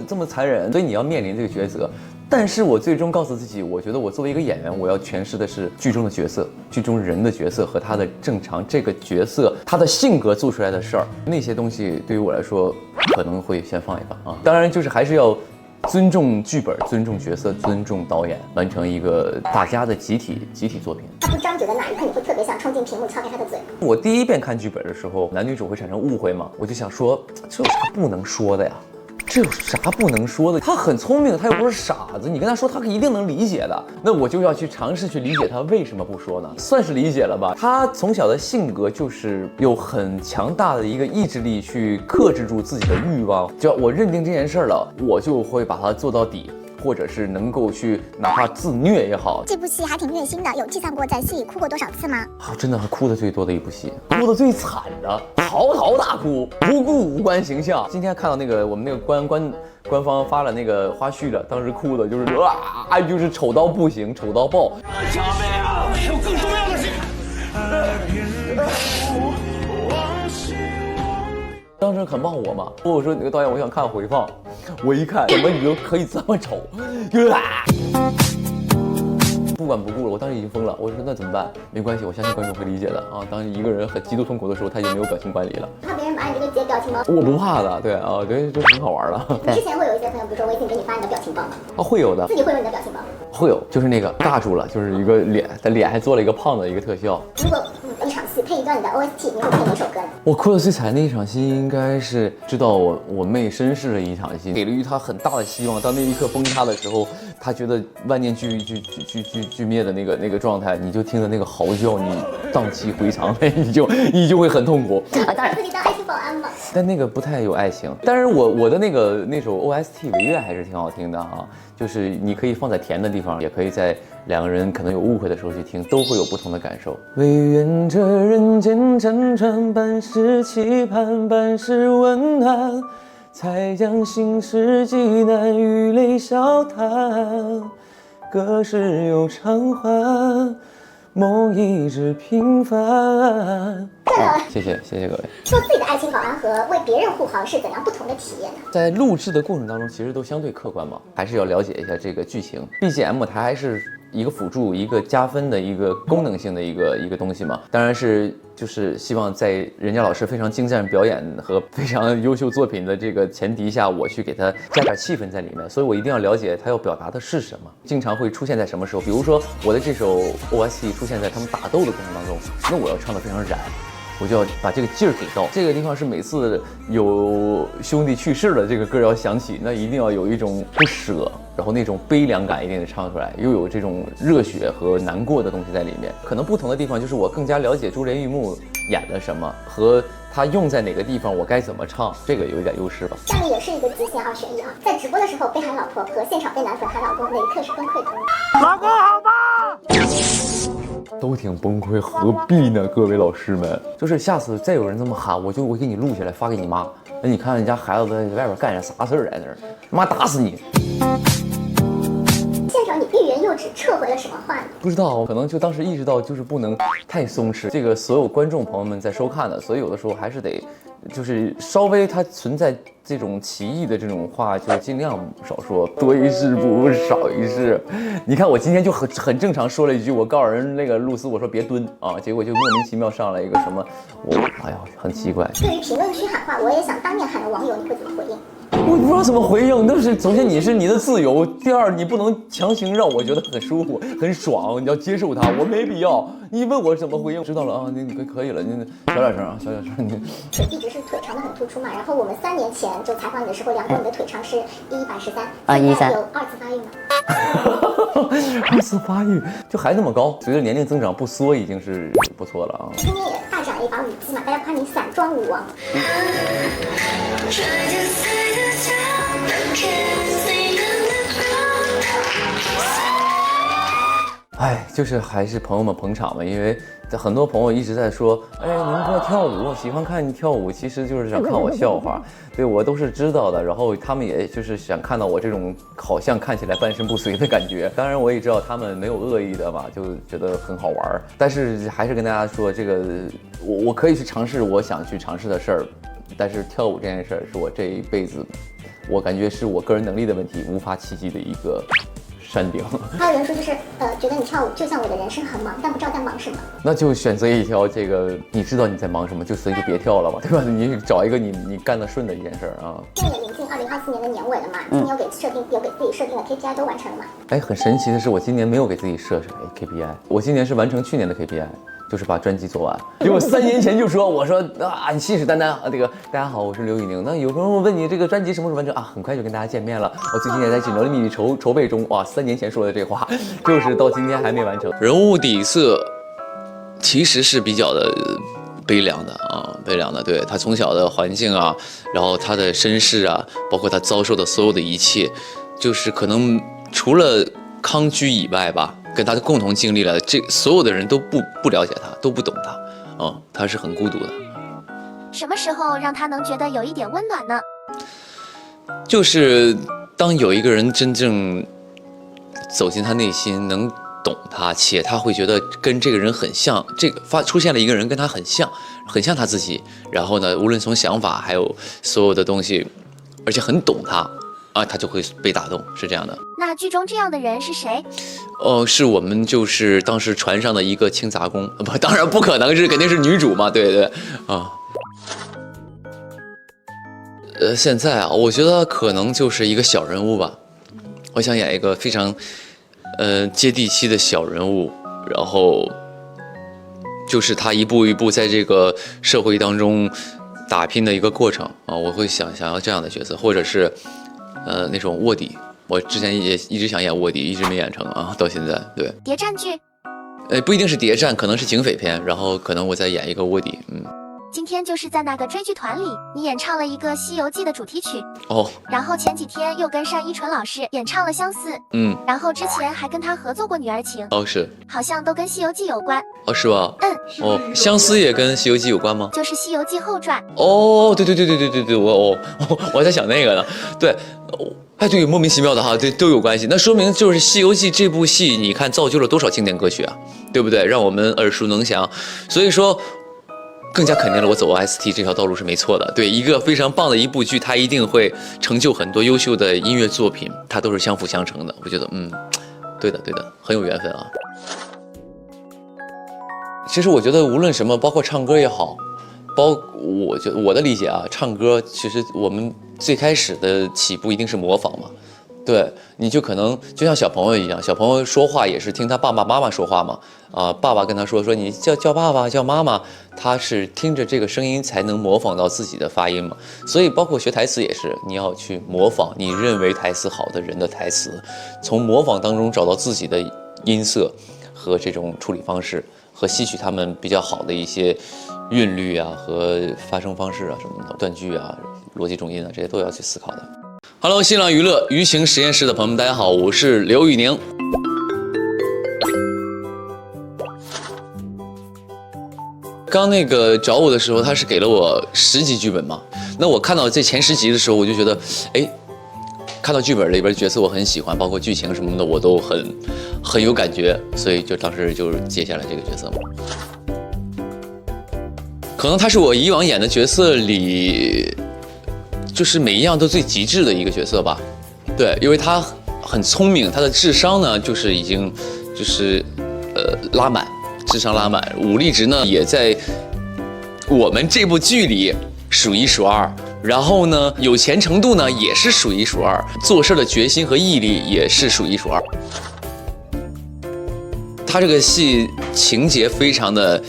这么残忍，所以你要面临这个抉择。但是我最终告诉自己，我觉得我作为一个演员，我要诠释的是剧中的角色，剧中人的角色和他的正常这个角色他的性格做出来的事儿，那些东西对于我来说可能会先放一放啊。当然就是还是要尊重剧本，尊重角色，尊重导演，完成一个大家的集体作品。他不张嘴的哪一刻，你会特别想冲进屏幕撬开他的嘴？我第一遍看剧本的时候，男女主会产生误会嘛，我就想说，这有啥不能说的呀？这有啥不能说的？他很聪明，他又不是傻子，你跟他说，他一定能理解的。那我就要去尝试去理解他为什么不说呢？算是理解了吧。他从小的性格就是有很强大的一个意志力去克制住自己的欲望。只要我认定这件事了，我就会把它做到底。或者是能够去哪怕自虐也好。这部戏还挺虐心的，有计算过在戏里哭过多少次吗？真的哭的最多的一部戏，哭的最惨的，嚎啕大哭，不顾五官形象。今天看到我们那个官方发了那个花絮了，当时哭的就是就是丑到不行，丑到爆。小妹啊，有更重要的事。当时很骂我嘛，我说那个导演，我想看回放。我一看，怎么你都可以这么丑？不管不顾了，我当时已经疯了。我说那怎么办？没关系，我相信观众会理解的啊。当一个人很极度痛苦的时候，他就没有表情管理了。怕别人把你这个截表情包？我不怕的，对啊，对，就挺好玩的。之前会有一些朋友，比如说微信给你发你的表情包吗？会有的。自己会有你的表情包？会有，就是那个尬住了，就是一个脸，他脸还做了一个胖的一个特效。如果一场戏配一段你的 OST，你会配哪首歌呢？我哭的最惨的一场戏应该是知道我妹身世的一场戏，给了予她很大的希望。当那一刻崩塌的时候，他觉得万念俱灭的那个状态，你就听着那个嚎叫，你荡气回肠，你就会很痛苦。当然自己当爱情保安吧。但那个不太有爱情。但是我的那首 OST 尾乐还是挺好听的啊，就是你可以放在甜的地方，也可以在两个人可能有误会的时候去听，都会有不同的感受。唯愿这人间辗转，半是期盼，半是温暖，才将心事济南，与泪消谈。隔世有偿还，梦一直平凡。谢谢各位。做自己的爱情保安和为别人护航是怎样不同的体验呢？在录制的过程当中，其实都相对客观嘛，还是要了解一下这个剧情。BGM 它还是一个辅助、一个加分的一个功能性的一个东西嘛。当然是就是希望在任嘉老师非常精湛表演和非常优秀作品的这个前提下，我去给他加点气氛在里面。所以我一定要了解他要表达的是什么，经常会出现在什么时候。比如说我的这首 OST 出现在他们打斗的过程当中，那我要唱得非常燃。我就要把这个劲儿给到这个地方，是每次有兄弟去世了，这个歌要响起，那一定要有一种不舍，然后那种悲凉感一定得唱出来，又有这种热血和难过的东西在里面。可能不同的地方就是我更加了解朱连玉木演了什么和他用在哪个地方，我该怎么唱，这个有一点优势吧。下面也是一个极限2选1啊，在直播的时候被喊老婆和现场被男粉喊老公，哪一刻是崩溃的？老公好吗？都挺崩溃，何必呢？各位老师们，就是下次再有人这么喊，我给你录下来发给你妈。那你看人家孩子在外边干点啥事儿在那儿，妈打死你！现场你欲言又止，撤回了什么话呢？不知道，可能就当时意识到就是不能太松弛。这个所有观众朋友们在收看的，所以有的时候还是得，就是稍微它存在这种歧义的这种话，就尽量少说，多一事不如少一事。你看我今天就很正常说了一句，我告诉人那个露丝，我说别蹲啊，结果就莫名其妙上来一个什么，哎呀，很奇怪。对于评论区喊话，我也想当面喊的网友，你会怎么回应？我不知道怎么回应，但是首先你是你的自由，第二你不能强行让我觉得很舒服、很爽，你要接受它，我没必要。你问我怎么回应，知道了啊，你可以了，你小点声啊，小点声。你一直是腿长得很突出嘛，然后我们3年前就采访你的时候，量过你的腿长是113啊113，有2次发育吗？2次发育就还那么高，随着年龄增长不缩已经是不错了啊。今年也大涨了一把舞姬嘛，大家夸你散装舞王。哎，就是还是朋友们捧场嘛，因为很多朋友一直在说，哎，宁波跳舞，喜欢看你跳舞，其实就是想看我笑话，对我都是知道的。然后他们也就是想看到我这种好像看起来半身不遂的感觉。当然我也知道他们没有恶意的嘛，就觉得很好玩。但是还是跟大家说，这个我可以去尝试我想去尝试的事儿，但是跳舞这件事儿是我这一辈子，我感觉是我个人能力的问题，无法企及的一个山顶。还有人说就是觉得你跳舞就像我的人生很忙，但不知道在忙什么。那就选择一条这个你知道你在忙什么，所以就别跳了吧，对吧？你找一个你干得顺的一件事啊。现在也临近2024年的年尾了嘛，今年有给自己设定的 KPI 都完成了吗？哎，很神奇的是，我今年没有给自己设KPI，我今年是完成去年的 KPI。就是把专辑做完，因为我3年前就说，我说啊，你信誓旦旦啊，这个大家好，我是刘宇宁。那有朋友问你这个专辑什么时候完成啊？很快就跟大家见面了。我最近也在《锦州的秘密》筹备中。哇，3年前说的这话，就是到今天还没完成。人物底色其实是比较的悲凉的啊，悲凉的。对他从小的环境啊，然后他的身世啊，包括他遭受的所有的一切，就是可能除了康居以外吧。跟他共同经历了，这所有的人都不了解他，都不懂他，他是很孤独的。什么时候让他能觉得有一点温暖呢？就是当有一个人真正走进他内心，能懂他，且他会觉得跟这个人很像，出现了一个人跟他很像他自己，然后呢，无论从想法还有所有的东西，而且很懂他。他就会被打动，是这样的。那剧中这样的人是谁？是我们就是当时船上的一个清杂工，不，当然不可能是，肯定是女主嘛，对啊。现在啊，我觉得可能就是一个小人物吧。我想演一个非常接地气的小人物，然后就是他一步一步在这个社会当中打拼的一个过程啊。我会想要这样的角色，或者是那种卧底我之前也一直想演卧底，一直没演成啊，到现在。对，谍战剧，不一定是谍战，可能是警匪片，然后可能我再演一个卧底。今天就是在那个追剧团里，你演唱了一个《西游记》的主题曲哦，然后前几天又跟单依纯老师演唱了《相似》，然后之前还跟他合作过《女儿情》，哦是，好像都跟《西游记》有关。哦是吧？哦，相思也跟《西游记》有关吗？就是《西游记》后传。哦，对，我还在想那个呢，对。对，莫名其妙的哈，对，都有关系。那说明就是《西游记》这部戏，你看造就了多少经典歌曲啊，对不对？让我们耳熟能详。所以说，更加肯定了我走 OST 这条道路是没错的。对，一个非常棒的一部剧，它一定会成就很多优秀的音乐作品，它都是相辅相成的。我觉得，对的，很有缘分啊。其实我觉得无论什么，包括唱歌也好，我觉得我的理解啊，唱歌其实我们最开始的起步一定是模仿嘛。对，你就可能就像小朋友一样，小朋友说话也是听他爸爸妈妈说话嘛。爸爸跟他说你叫爸爸叫妈妈，他是听着这个声音才能模仿到自己的发音嘛。所以包括学台词也是，你要去模仿你认为台词好的人的台词，从模仿当中找到自己的音色和这种处理方式，和吸取他们比较好的一些韵律啊和发声方式啊什么的，断句啊、逻辑重音啊，这些都要去思考的。Hello， 新浪娱乐舆情实验室的朋友们，大家好，我是刘宇宁。刚那个找我的时候，他是给了我10集剧本嘛。那我看到这前10集的时候，我就觉得，看到剧本里边角色我很喜欢，包括剧情什么的，我都很有感觉，所以就当时就是接下来这个角色嘛。可能他是我以往演的角色里，就是每一样都最极致的一个角色吧。对，因为他很聪明，他的智商呢就是已经拉满，智商拉满，武力值呢也在我们这部剧里数一数二。然后呢，有钱程度呢也是数一数二，做事的决心和毅力也是数一数二。他这个戏情节非常的，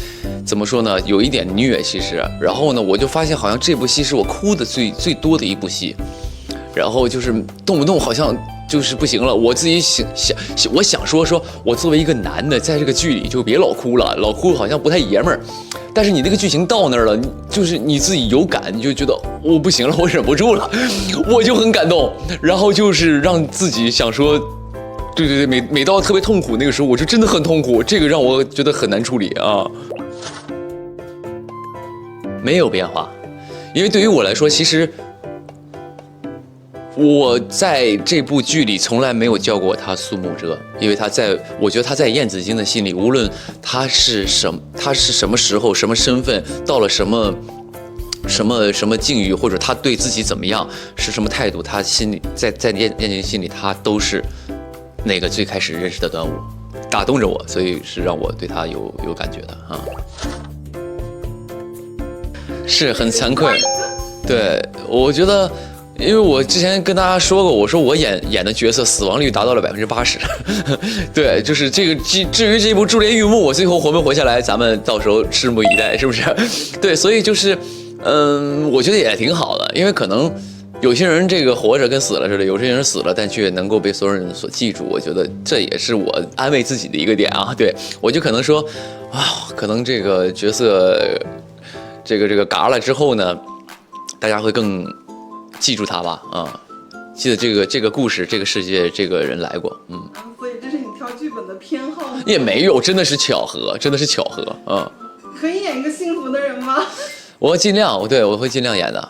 怎么说呢，有一点虐其实。然后呢，我就发现好像这部戏是我哭的最多的一部戏，然后就是动不动好像就是不行了。我自己我想说我作为一个男的，在这个剧里就别老哭了，老哭好像不太爷们儿。但是你这个剧情到那儿了，就是你自己有感，你就觉得我不行了，我忍不住了，我就很感动，然后就是让自己想说，对，每到特别痛苦那个时候，我就真的很痛苦，这个让我觉得很难处理啊。没有变化，因为对于我来说，其实我在这部剧里从来没有叫过他苏沐哲，因为我觉得他在燕子京的心里，无论他是什么时候、什么身份，到了什么境遇，或者他对自己怎么样，是什么态度，他心里在燕子京心里，他都是那个最开始认识的端午，打动着我，所以是让我对他有感觉的啊。是很惭愧，对，我觉得。因为我之前跟大家说过，我说我演的角色死亡率达到了80%，对，就是这个至于这部《珠帘玉幕》，我最后活没活下来，咱们到时候拭目以待，是不是？对，所以就是，我觉得也挺好的，因为可能有些人这个活着跟死了似的，有些人死了但却能够被所有人所记住，我觉得这也是我安慰自己的一个点啊。对，我就可能说，可能这个角色，这个嘎了之后呢，大家会更记住他吧，记得这个故事、这个世界、这个人来过，所以这是你挑剧本的偏好吗？也没有，真的是巧合，可以演一个幸福的人吗？我尽量，我会尽量演的。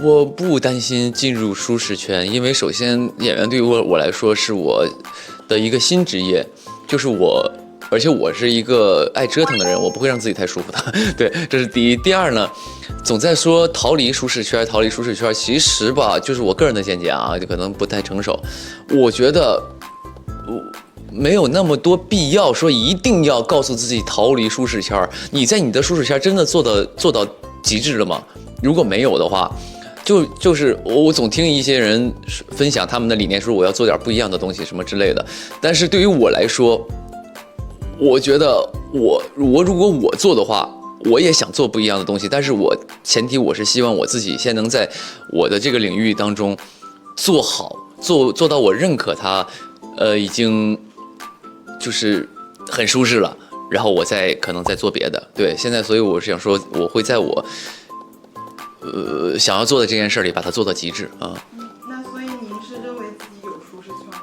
我不担心进入舒适圈，因为首先演员对于我来说是我的一个新职业，就是而且我是一个爱折腾的人，我不会让自己太舒服的。对，这是第一。第二呢，总在说逃离舒适圈，其实吧，就是我个人的见解啊，就可能不太成熟。我觉得没有那么多必要说一定要告诉自己逃离舒适圈。你在你的舒适圈真的做到极致了吗？如果没有的话，就是我总听一些人分享他们的理念，说我要做点不一样的东西什么之类的。但是对于我来说，我觉得我如果我做的话，我也想做不一样的东西，但是前提我是希望我自己先能在我的这个领域当中做好，做到我认可它，已经就是很舒适了，然后我可能再做别的。对，现在所以我是想说，我会在我想要做的这件事里把它做到极致啊。那所以您是认为自己有舒适圈吗？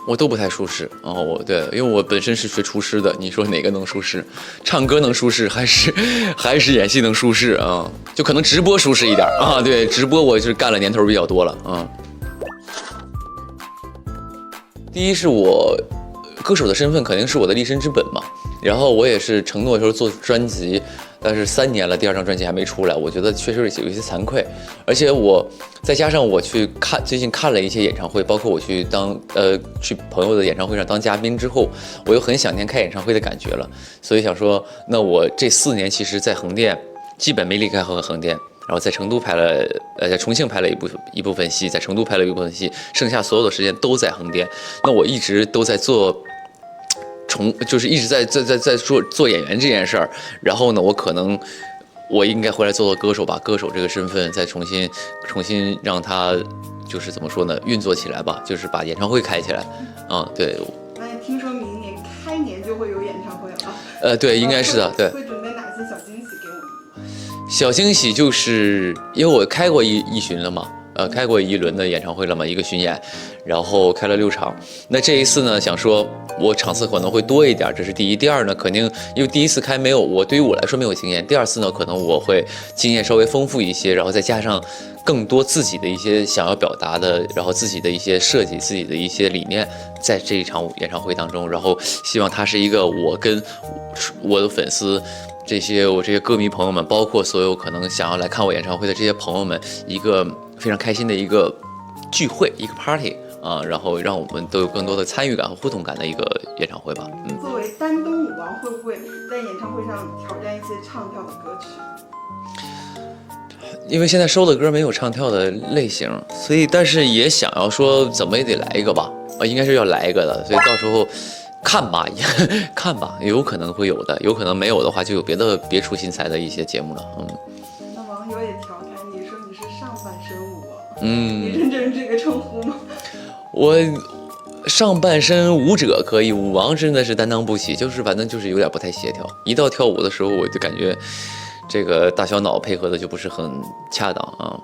我都不太舒适哦，对，因为我本身是学厨师的，你说哪个能舒适？唱歌能舒适，还是演戏能舒适啊？就可能直播舒适一点啊。对，直播我是干了年头比较多了啊。第一是我歌手的身份肯定是我的立身之本嘛，然后我也是承诺说做专辑。但是3年了，第2张专辑还没出来，我觉得确实有一些惭愧，而且再加上我最近看了一些演唱会，包括我去去朋友的演唱会上当嘉宾之后，我又很想念开演唱会的感觉了，所以想说，那我这4年其实在横店基本没离开横店，然后在成都在重庆拍了一部分戏，在成都拍了一部分戏，剩下所有的时间都在横店，那我一直都在就是一直在做演员这件事儿，然后呢，我应该回来做歌手，把歌手这个身份再重新让它就是怎么说呢，运作起来吧，就是把演唱会开起来，对。那听说明年开年就会有演唱会了？对，应该是的，对。会准备哪些小惊喜给我们？小惊喜就是因为我开过一巡了嘛。开过1轮的演唱会了嘛，一个巡演，然后开了6场。那这一次呢，想说我场次可能会多一点，这是第一。第二呢，肯定因为第一次开对于我来说没有经验。第2次呢，可能我会经验稍微丰富一些，然后再加上更多自己的一些想要表达的，然后自己的一些设计、自己的一些理念，在这一场演唱会当中，然后希望它是一个我跟我的粉丝。我这些歌迷朋友们，包括所有可能想要来看我演唱会的这些朋友们，一个非常开心的一个聚会，一个 party 啊，然后让我们都有更多的参与感和互动感的一个演唱会吧。作为丹东舞王，会不会在演唱会上挑战一些唱跳的歌曲？因为现在收的歌没有唱跳的类型，所以但是也想要说怎么也得来一个吧，应该是要来一个的，所以到时候。看吧，有可能会有的，有可能没有的话，就有别出心裁的一些节目了。那网友也调侃你说你是上半身舞王，你认真这个称呼吗？我上半身舞者可以，舞王真的是担当不起，反正就是有点不太协调。一到跳舞的时候，我就感觉这个大小脑配合的就不是很恰当啊。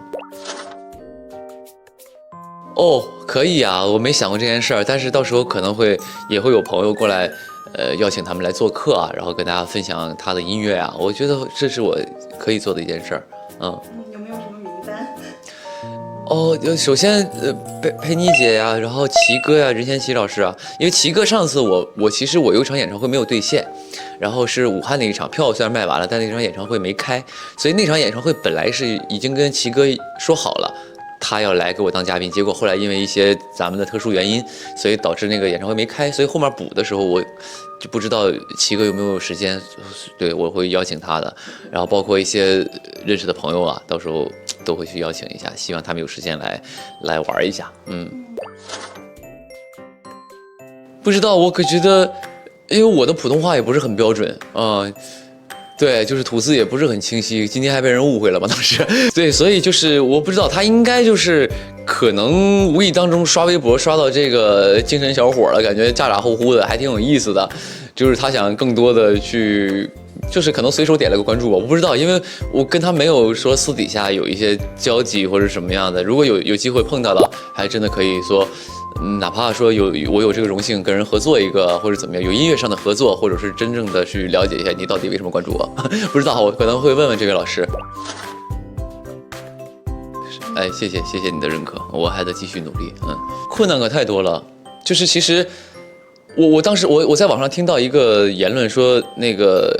可以啊，我没想过这件事儿，但是到时候可能也会有朋友过来，邀请他们来做客啊，然后跟大家分享他的音乐啊，我觉得这是我可以做的一件事儿，有没有什么名单？首先佩妮姐呀，然后齐哥呀，任贤齐老师啊，因为齐哥上次其实我有一场演唱会没有兑现，然后是武汉那一场票虽然卖完了，但那场演唱会没开，所以那场演唱会本来是已经跟齐哥说好了。他要来给我当嘉宾，结果后来因为一些咱们的特殊原因，所以导致那个演唱会没开，所以后面补的时候我就不知道齐哥有没有时间，对，我会邀请他的，然后包括一些认识的朋友啊，到时候都会去邀请一下，希望他们有时间来玩一下，不知道，我可觉得，因为我的普通话也不是很标准啊。对，就是吐字也不是很清晰，今天还被人误会了嘛，当时。对，所以就是我不知道，他应该就是可能无意当中刷微博刷到这个精神小伙了，感觉咋咋呼呼的，还挺有意思的。就是他想更多的去，就是可能随手点了个关注吧，我不知道，因为我跟他没有说私底下有一些交集或者什么样的。如果有机会碰到了，还真的可以说。哪怕说我有这个荣幸跟人合作一个，或者怎么样，有音乐上的合作，或者是真正的去了解一下你到底为什么关注我，不知道，我可能会问问这位老师。谢谢你的认可，我还得继续努力。困难可太多了，就是其实我当时我在网上听到一个言论说，那个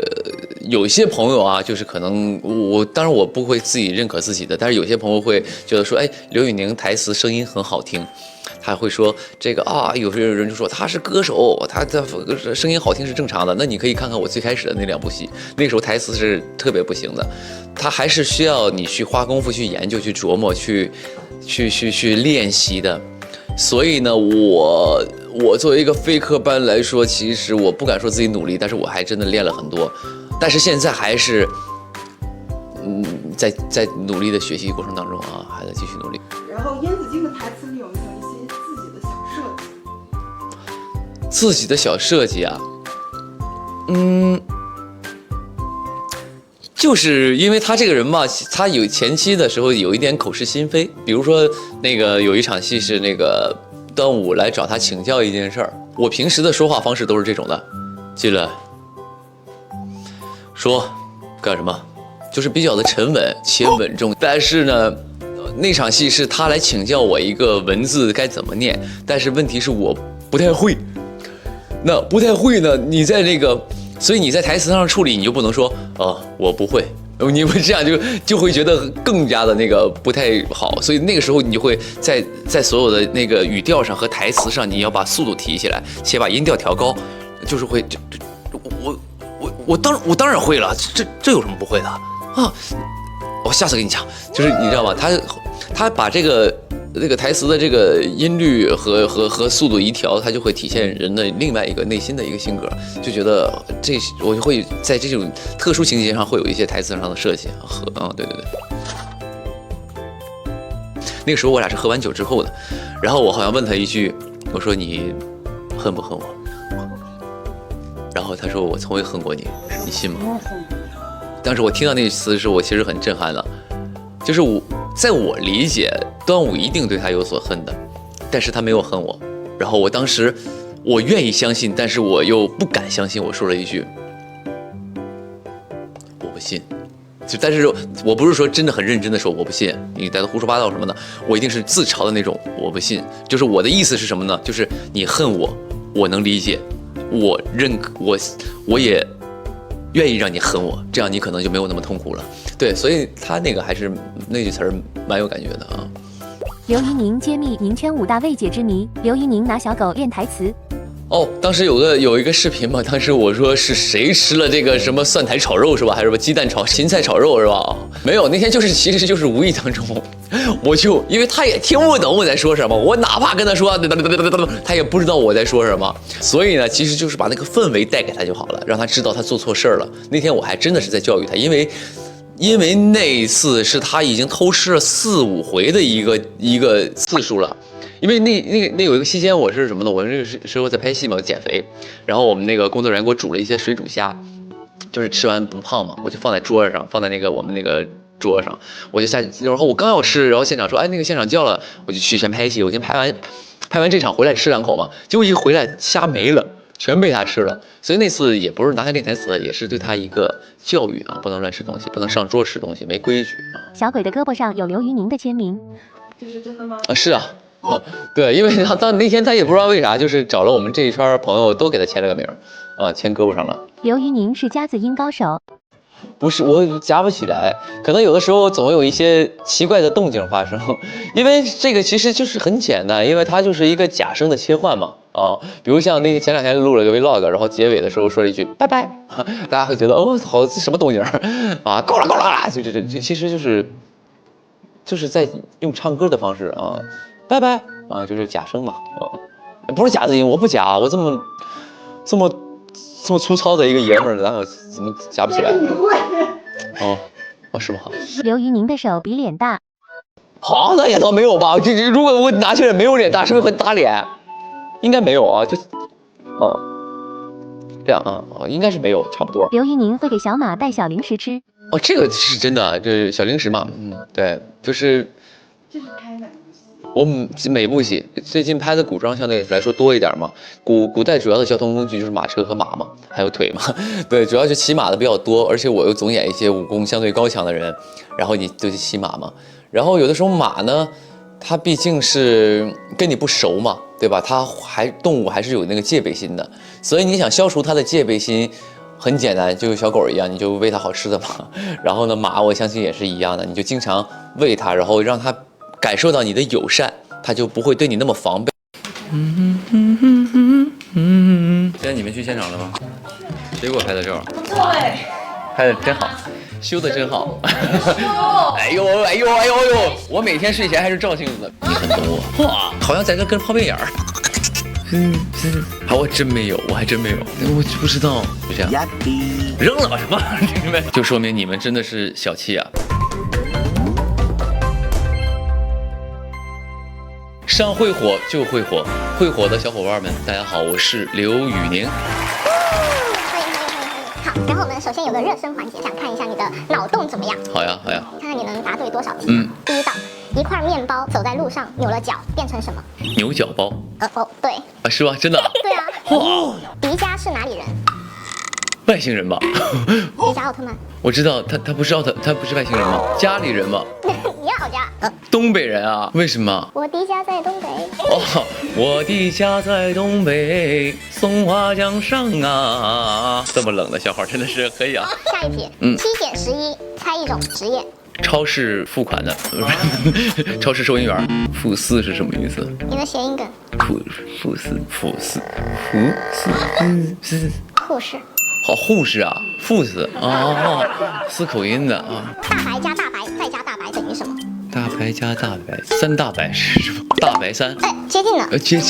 有一些朋友啊，就是可能当然我不会自己认可自己的，但是有些朋友会觉得说，刘宇宁台词声音很好听。他会说这个啊，有些人就说他是歌手，他的声音好听是正常的。那你可以看看我最开始的那2部戏，那个时候台词是特别不行的，他还是需要你去花功夫去研究、去琢磨、去练习的。所以呢，我作为一个非科班来说，其实我不敢说自己努力，但是我还真的练了很多。但是现在还是在努力的学习过程当中啊，还在继续努力。然后燕子晶的台词里有没有一些自己的小设计？自己的小设计啊，就是因为他这个人嘛，他有前期的时候有一点口是心非，比如说那个有一场戏是那个端午来找他请教一件事儿，我平时的说话方式都是这种的，进来说干什么，就是比较的沉稳且稳重。但是呢，那场戏是他来请教我一个文字该怎么念，但是问题是我不太会。那不太会呢，你在那个，所以你在台词上处理，你就不能说我不会，你会这样就会觉得更加的那个不太好。所以那个时候你就会在所有的那个语调上和台词上，你要把速度提起来，且把音调调高，就是会我当然会了，这有什么不会的啊？我下次给你讲，就是你知道吗？他把这个台词的这个音律和速度一调，它就会体现人的另外一个内心的一个性格，就觉得我就会在这种特殊情节上会有一些台词上的设计对。那个时候我俩是喝完酒之后的，然后我好像问他一句，我说你恨不恨我？然后他说我从未恨过你，你信吗？当时我听到那个词的时候，我其实很震撼的，就是在我理解，端午一定对他有所恨的，但是他没有恨我。然后我当时我愿意相信，但是我又不敢相信，我说了一句我不信。但是我不是说真的很认真的说我不信，你在这胡说八道什么的，我一定是自嘲的那种我不信。就是我的意思是什么呢？就是你恨我，我能理解，我认可，我也愿意让你恨我，这样你可能就没有那么痛苦了。对，所以他那个还是那句词儿蛮有感觉的啊。刘怡宁揭秘宁圈5大未解之谜，刘怡宁拿小狗练台词。当时有一个视频嘛，当时我说是谁吃了这个什么蒜苔炒肉是吧，还是什么鸡蛋炒芹菜炒肉是吧？没有，那天其实就是无意当中，我就因为他也听不懂我在说什么，我哪怕跟他说他也不知道我在说什么，所以呢，其实就是把那个氛围带给他就好了，让他知道他做错事儿了。那天我还真的是在教育他，因为那一次是他已经偷吃了4、5回的一个次数了。因为那有一个期间我是什么呢？我那个时候在拍戏嘛，减肥，然后我们那个工作人员给我煮了一些水煮虾，就是吃完不胖嘛，我就放在桌上，放在那个我们那个桌上，我就然后我刚要吃，然后现场说，那个现场叫了，我就去先拍戏，我先拍完这场回来吃2口嘛，结果一回来虾没了，全被他吃了，所以那次也不是拿他练台词，也是对他一个教育啊，不能乱吃东西，不能上桌吃东西，没规矩啊。小鬼的胳膊上有刘怡宁的签名，这是真的吗？是啊。对，因为那天他也不知道为啥，就是找了我们这一圈朋友都给他签了个名签胳膊上了。刘怡宁是夹子音高手，不是我夹不起来，可能有的时候总有一些奇怪的动静发生，因为这个其实就是很简单，因为它就是一个假声的切换嘛比如像那前2天录了个 vlog， 然后结尾的时候说了一句拜拜，大家会觉得好这什么动静够了，这其实就是在用唱歌的方式拜拜就是假声嘛不是夹子音，我不夹，我这么粗糙的一个爷们儿，然后怎么夹不起来？是吗？刘怡宁的手比脸大，好，那也倒没有吧？如果我拿起来没有脸大，是不是会打脸？应该没有啊，就这样应该是没有，差不多。刘怡宁会给小马带小零食吃，这个是真的，这小零食嘛，对，就是这是拍哪部戏？我每部戏最近拍的古装相对来说多一点嘛，古代主要的交通工具就是马车和马嘛，还有腿嘛，对，主要是骑马的比较多，而且我又总演一些武功相对高强的人，然后你就去骑马嘛，然后有的时候马呢，它毕竟是跟你不熟嘛，对吧？动物还是有那个戒备心的，所以你想消除它的戒备心，很简单，就跟小狗一样，你就喂它好吃的嘛。然后呢，马我相信也是一样的，你就经常喂它，然后让它感受到你的友善，它就不会对你那么防备。现在你们去现场了吗？谁给我拍的照？不错哎，拍的真好，修的真好。哎呦！我每天睡前还是照镜子。你很懂我，哇，好像在这跟泡面眼儿。我真没有，我还真没有，我不知道。就这样，扔了吧什么？就说明你们真的是小气啊。上会火就会火，会火的小伙伴们，大家好，我是刘宇宁。好，然后我们首先有个热身环节，想看一下你的脑洞怎么样？好呀，好呀。看看你能答对多少题。第一道，一块面包走在路上扭了脚，变成什么？牛角包。对。啊，是吧？真的？对啊。哇。迪迦是哪里人？外星人吧。迪迦奥特曼。我知道他不是他不是外星人吗？家里人吗？你好家。东北人啊？为什么？我的家在东北。哦，我的家在东北，松花江上啊。这么冷的笑话真的是可以啊。下一题，7减11，猜一种职业。超市付款的，超市收银员。付四是什么意思？你的谐音梗。护士。护士。好，护士啊，护士哦，是口音的啊。大白加大白再加大白等于什么？大白加大白，三大白是什么？大白山。哎，接近了。这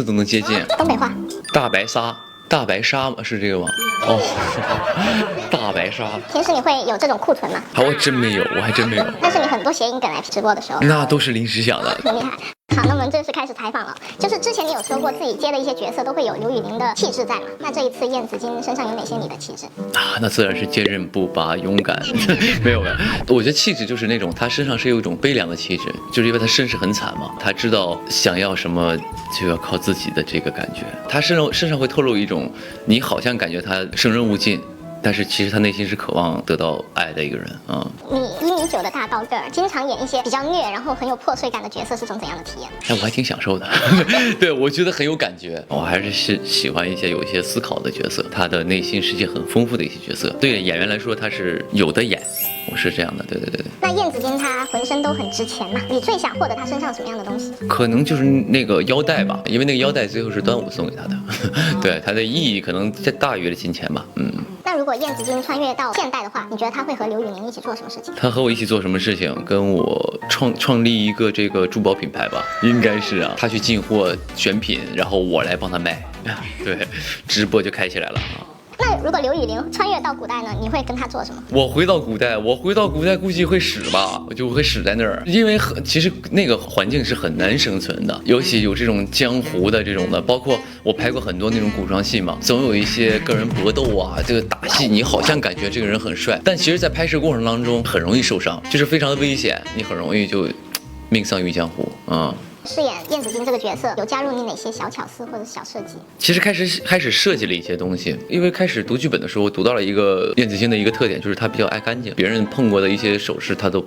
都能接近。东北话。大白鲨。大白鲨是这个吗？哦，大白鲨。平时你会有这种库存吗？我真没有，我还真没有。但是你很多谐音梗来直播的时候，那都是临时想的。很厉害。好，那我们正式开始采访了。就是之前你有说过自己接的一些角色都会有刘宇宁的气质在嘛？那这一次燕子京身上有哪些你的气质啊？那自然是坚韧不拔、勇敢。没有。我觉得气质就是那种他身上是有一种悲凉的气质，就是因为他身世很惨嘛，他知道想要什么就要靠自己的这个感觉。他身上会透露一种，你好像感觉他生人勿近。但是其实他内心是渴望得到爱的一个人啊。你1.9米的大高个儿，经常演一些比较虐，然后很有破碎感的角色，是种怎样的体验？哎，我还挺享受的。对，我觉得很有感觉。我还是喜欢一些有一些思考的角色，他的内心世界很丰富的一些角色。对演员来说，他是有的演。我是这样的，对。那燕子京他浑身都很值钱嘛，你最想获得他身上什么样的东西？可能就是那个腰带吧，因为那个腰带最后是端午送给他的。对，它的意义可能大于了金钱吧。那如果燕子京穿越到现代的话，你觉得他会和刘宇宁一起做什么事情？他和我一起做什么事情？跟我创立一个这个珠宝品牌吧，应该是啊。他去进货选品，然后我来帮他卖。对，直播就开起来了啊。那如果刘宇宁穿越到古代呢？你会跟他做什么？我回到古代估计会死吧，我就会死在那儿，因为其实那个环境是很难生存的，尤其有这种江湖的这种的，包括我拍过很多那种古装戏嘛，总有一些个人搏斗啊，这个打戏，你好像感觉这个人很帅，但其实在拍摄过程当中很容易受伤，就是非常的危险，你很容易就命丧于江湖啊。饰演燕子京这个角色，有加入你哪些小巧思或者小设计？其实开始设计了一些东西，因为开始读剧本的时候，我读到了一个燕子京的一个特点，就是他比较爱干净，别人碰过的一些首饰他都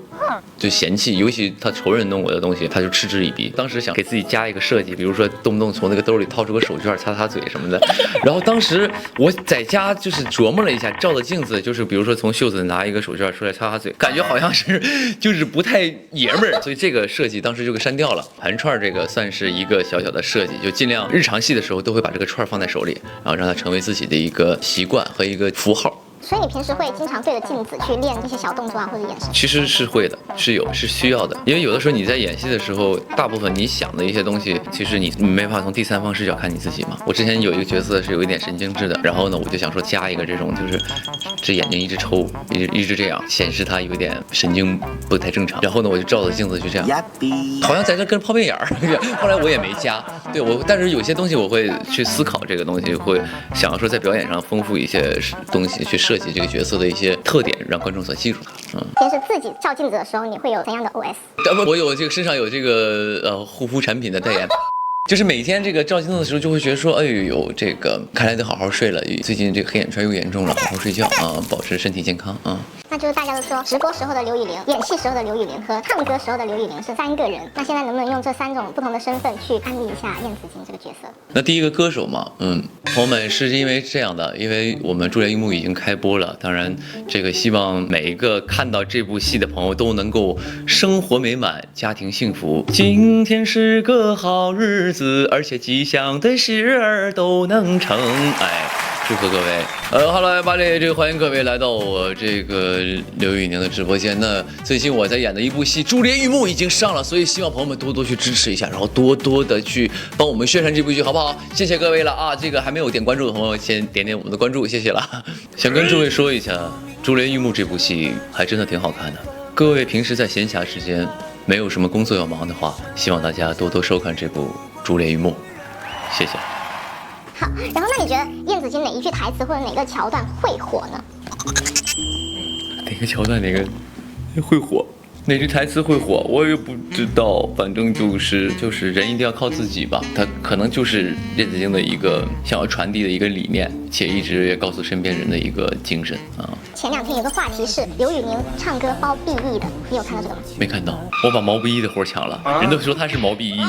就嫌弃，尤其他仇人弄过的东西，他就嗤之以鼻。当时想给自己加一个设计，比如说动不动从那个兜里掏出个手绢擦嘴什么的。然后当时我在家就是琢磨了一下，照着镜子，就是比如说从袖子拿一个手绢出来擦嘴，感觉好像是就是不太爷们儿，所以这个设计当时就给删掉了。盘串这个算是一个小小的设计，就尽量日常戏的时候都会把这个串放在手里，然后让它成为自己的一个习惯和一个符号。所以你平时会经常对着镜子去练这些小动作啊，或者眼神？其实是会的，是需要的，因为有的时候你在演戏的时候，大部分你想的一些东西，其实你没法从第三方视角看你自己嘛。我之前有一个角色是有一点神经质的，然后呢，我就想说加一个这种，就是这眼睛一直抽，一直这样，显示他有点神经不太正常。然后呢，我就照着镜子就这样，好像在这跟泡面眼儿。后来我也没加，对我，但是有些东西我会去思考这个东西，会想要说在表演上丰富一些东西，去设计这个角色的一些特点，让观众所记住它。平时自己照镜子的时候，你会有怎样的 OS？我有这个身上有这个护肤产品的代言。就是每天这个照镜子的时候，就会觉得说，哎呦，这个看来得好好睡了。最近这个黑眼圈又严重了，好好睡觉啊，保持身体健康啊。那就是大家都说，直播时候的刘宇宁、演戏时候的刘宇宁和唱歌时候的刘宇宁是3个人。那现在能不能用这3种不同的身份去安利一下燕子京这个角色？那第一个歌手嘛，朋友们是因为这样的，因为我们《珠帘玉幕》已经开播了，当然这个希望每一个看到这部戏的朋友都能够生活美满，家庭幸福。今天是个好日子，而且吉祥的事儿都能成。哎，祝贺各位。哈喽，巴黎，欢迎各位来到我这个刘宇宁的直播间。那最近我在演的一部戏《珠帘玉幕》已经上了，所以希望朋友们多多去支持一下，然后多多的去帮我们宣传这部剧，好不好？谢谢各位了啊！这个还没有点关注的朋友，先点点我们的关注，谢谢了。想跟诸位说一下，《珠帘玉幕》这部戏还真的挺好看的。各位平时在闲暇时间没有什么工作要忙的话，希望大家多多收看这部《珠帘玉幕》，谢谢。好，然后那你觉得燕子京哪一句台词或者哪个桥段会火呢？哪个桥段哪个会火？哪句台词会火？我也不知道，反正就是人一定要靠自己吧。他可能就是燕子京的一个想要传递的一个理念，且一直也告诉身边人的一个精神啊。前2天有个话题是刘宇宁唱歌包碧毅的，你有看到这个吗？没看到，我把毛不易的活抢了，人都说他是毛必易。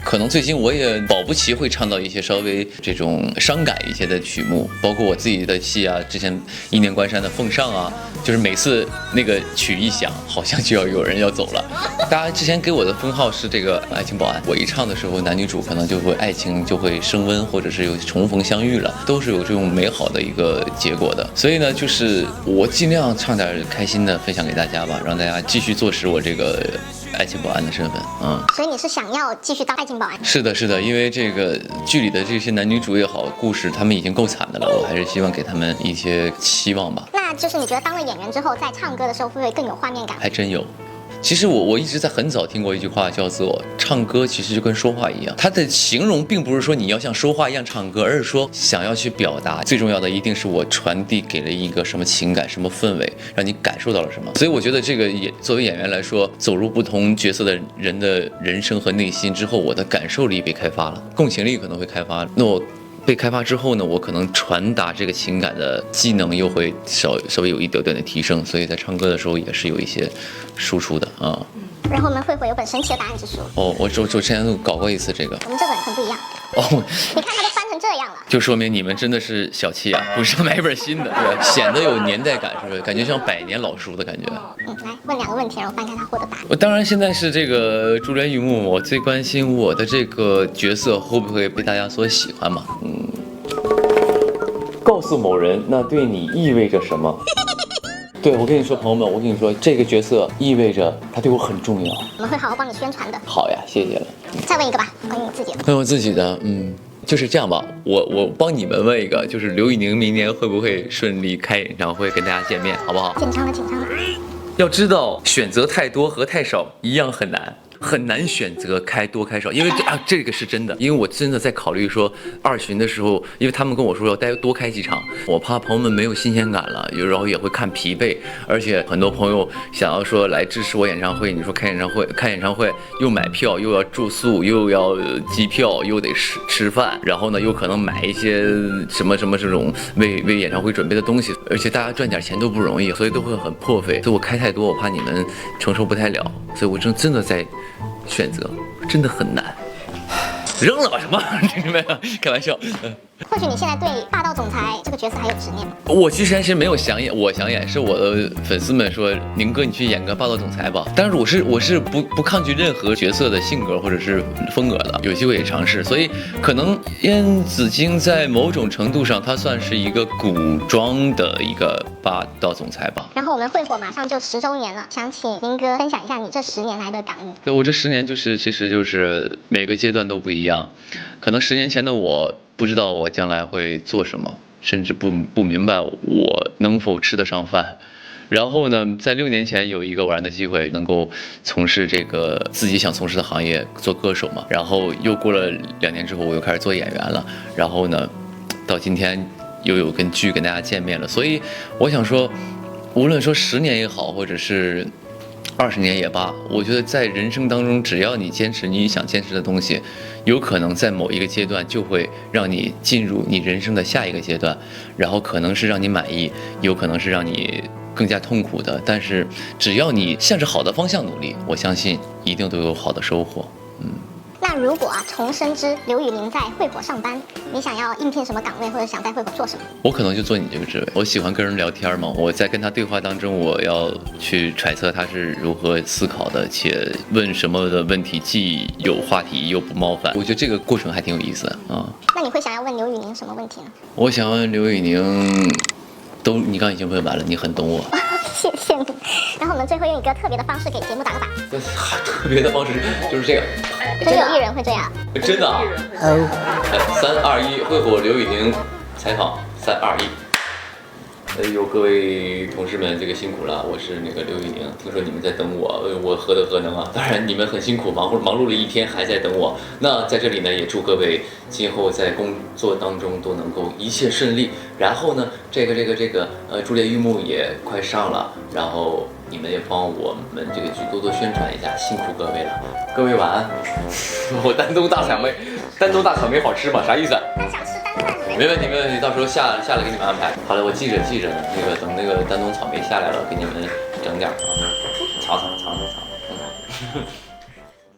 可能最近我也保不齐会唱到一些稍微这种伤感一些的曲目，包括我自己的戏啊，之前《一念关山》的《奉上》啊，就是每次那个曲一响，好像就要有人要走了。大家之前给我的封号是这个爱情保安，我一唱的时候，男女主可能就会爱情就会升温，或者是有重逢相遇了，都是有这种美好的一个结果的。所以呢，就是我尽量唱点开心的分享给大家吧，让大家继续坐实我这个爱情保安的身份。所以你是想要继续当爱情保安？是的，是的，因为这个剧里的这些男女主也好，故事他们已经够惨的了，我还是希望给他们一些期望吧。那就是你觉得当了演员之后，在唱歌的时候会不会更有画面感？还真有。其实我一直在很早听过一句话，叫做唱歌其实就跟说话一样，它的形容并不是说你要像说话一样唱歌，而是说想要去表达，最重要的一定是我传递给了一个什么情感、什么氛围，让你感受到了什么。所以我觉得这个作为演员来说，走入不同角色的人的人生和内心之后，我的感受力被开发了，共情力可能会开发。那我被开发之后呢，我可能传达这个情感的技能又会稍微有一点点的提升，所以在唱歌的时候也是有一些输出的啊。然后我们会有本神奇的答案之书。我之前都搞过一次这个。我们这本很不一样。你看它都翻成这样了，就说明你们真的是小气啊，不是买一本新的，对，显得有年代感，是不是？感觉像100年老书的感觉。来问2个问题，然后翻开它获得答案。我当然现在是这个珠帘玉幕，我最关心我的这个角色会不会被大家所喜欢嘛？告诉某人，那对你意味着什么？对，我跟你说，朋友们，我跟你说，这个角色意味着他对我很重要。我们会好好帮你宣传的。好呀，谢谢了。再问一个吧，关于你自己的。关于我自己的，就是这样吧。我帮你们问一个，就是刘宇宁明年会不会顺利开演唱会跟大家见面，好不好？紧张了。要知道，选择太多和太少一样很难。很难选择开多开少，因为这个是真的，因为我真的在考虑说2巡的时候，因为他们跟我说要多开几场，我怕朋友们没有新鲜感了，然后也会看疲惫，而且很多朋友想要说来支持我演唱会，你说看演唱会又买票又要住宿又要机票又得吃饭，然后呢又可能买一些什么这种为演唱会准备的东西，而且大家赚点钱都不容易，所以都会很破费，所以我开太多我怕你们承受不太了，所以我真的在选择，真的很难。扔了吧什么？没有，开玩笑。或许你现在对霸道总裁这个角色还有执念吗？我其实还是没有想演，我想演是我的粉丝们说，宁哥你去演个霸道总裁吧。但是我是不抗拒任何角色的性格或者是风格的，有机会也尝试。所以可能燕子京在某种程度上，它算是一个古装的一个霸道总裁吧。然后我们会火马上就10周年了，想请宁哥分享一下你这10年来的感悟。对，我这10年其实就是每个阶段都不一样，可能10年前的我不知道我将来会做什么，甚至不明白我能否吃得上饭。然后呢，在6年前有一个偶然的机会，能够从事这个自己想从事的行业，做歌手嘛。然后又过了2年之后，我又开始做演员了。然后呢，到今天又有跟剧跟大家见面了。所以我想说，无论说10年也好，或者是20年也罢，我觉得在人生当中，只要你坚持你想坚持的东西，有可能在某一个阶段就会让你进入你人生的下一个阶段，然后可能是让你满意，有可能是让你更加痛苦的，但是只要你向着好的方向努力，我相信一定都有好的收获。那如果重生之刘宇宁在会火上班，你想要应聘什么岗位，或者想在会火做什么？我可能就做你这个职位。我喜欢跟人聊天嘛，我在跟他对话当中，我要去揣测他是如何思考的，且问什么的问题既有话题又不冒犯。我觉得这个过程还挺有意思的啊。那你会想要问刘宇宁什么问题呢？我想问刘宇宁，你刚刚已经问完了，你很懂我。谢谢你。然后我们最后用一个特别的方式给节目打个板。特别的方式就是这个。真有艺人会这样？真的啊！3、2、1，会火刘宇宁采访。3、2、1。有各位同事们，这个辛苦了。我是那个刘宇宁，听说你们在等我，我何德何能啊？当然你们很辛苦，忙碌了一天，还在等我。那在这里呢，也祝各位今后在工作当中都能够一切顺利。然后呢，这个《朱丽叶玉幕》也快上了，然后你们也帮我们这个剧多多宣传一下，辛苦各位了。各位晚安。我丹东大草莓好吃吗？啥意思？想吃单饭。没问题，到时候下来给你们安排。好了，我记着呢。那个等那个丹东草莓下来了，给你们整点啊，尝尝。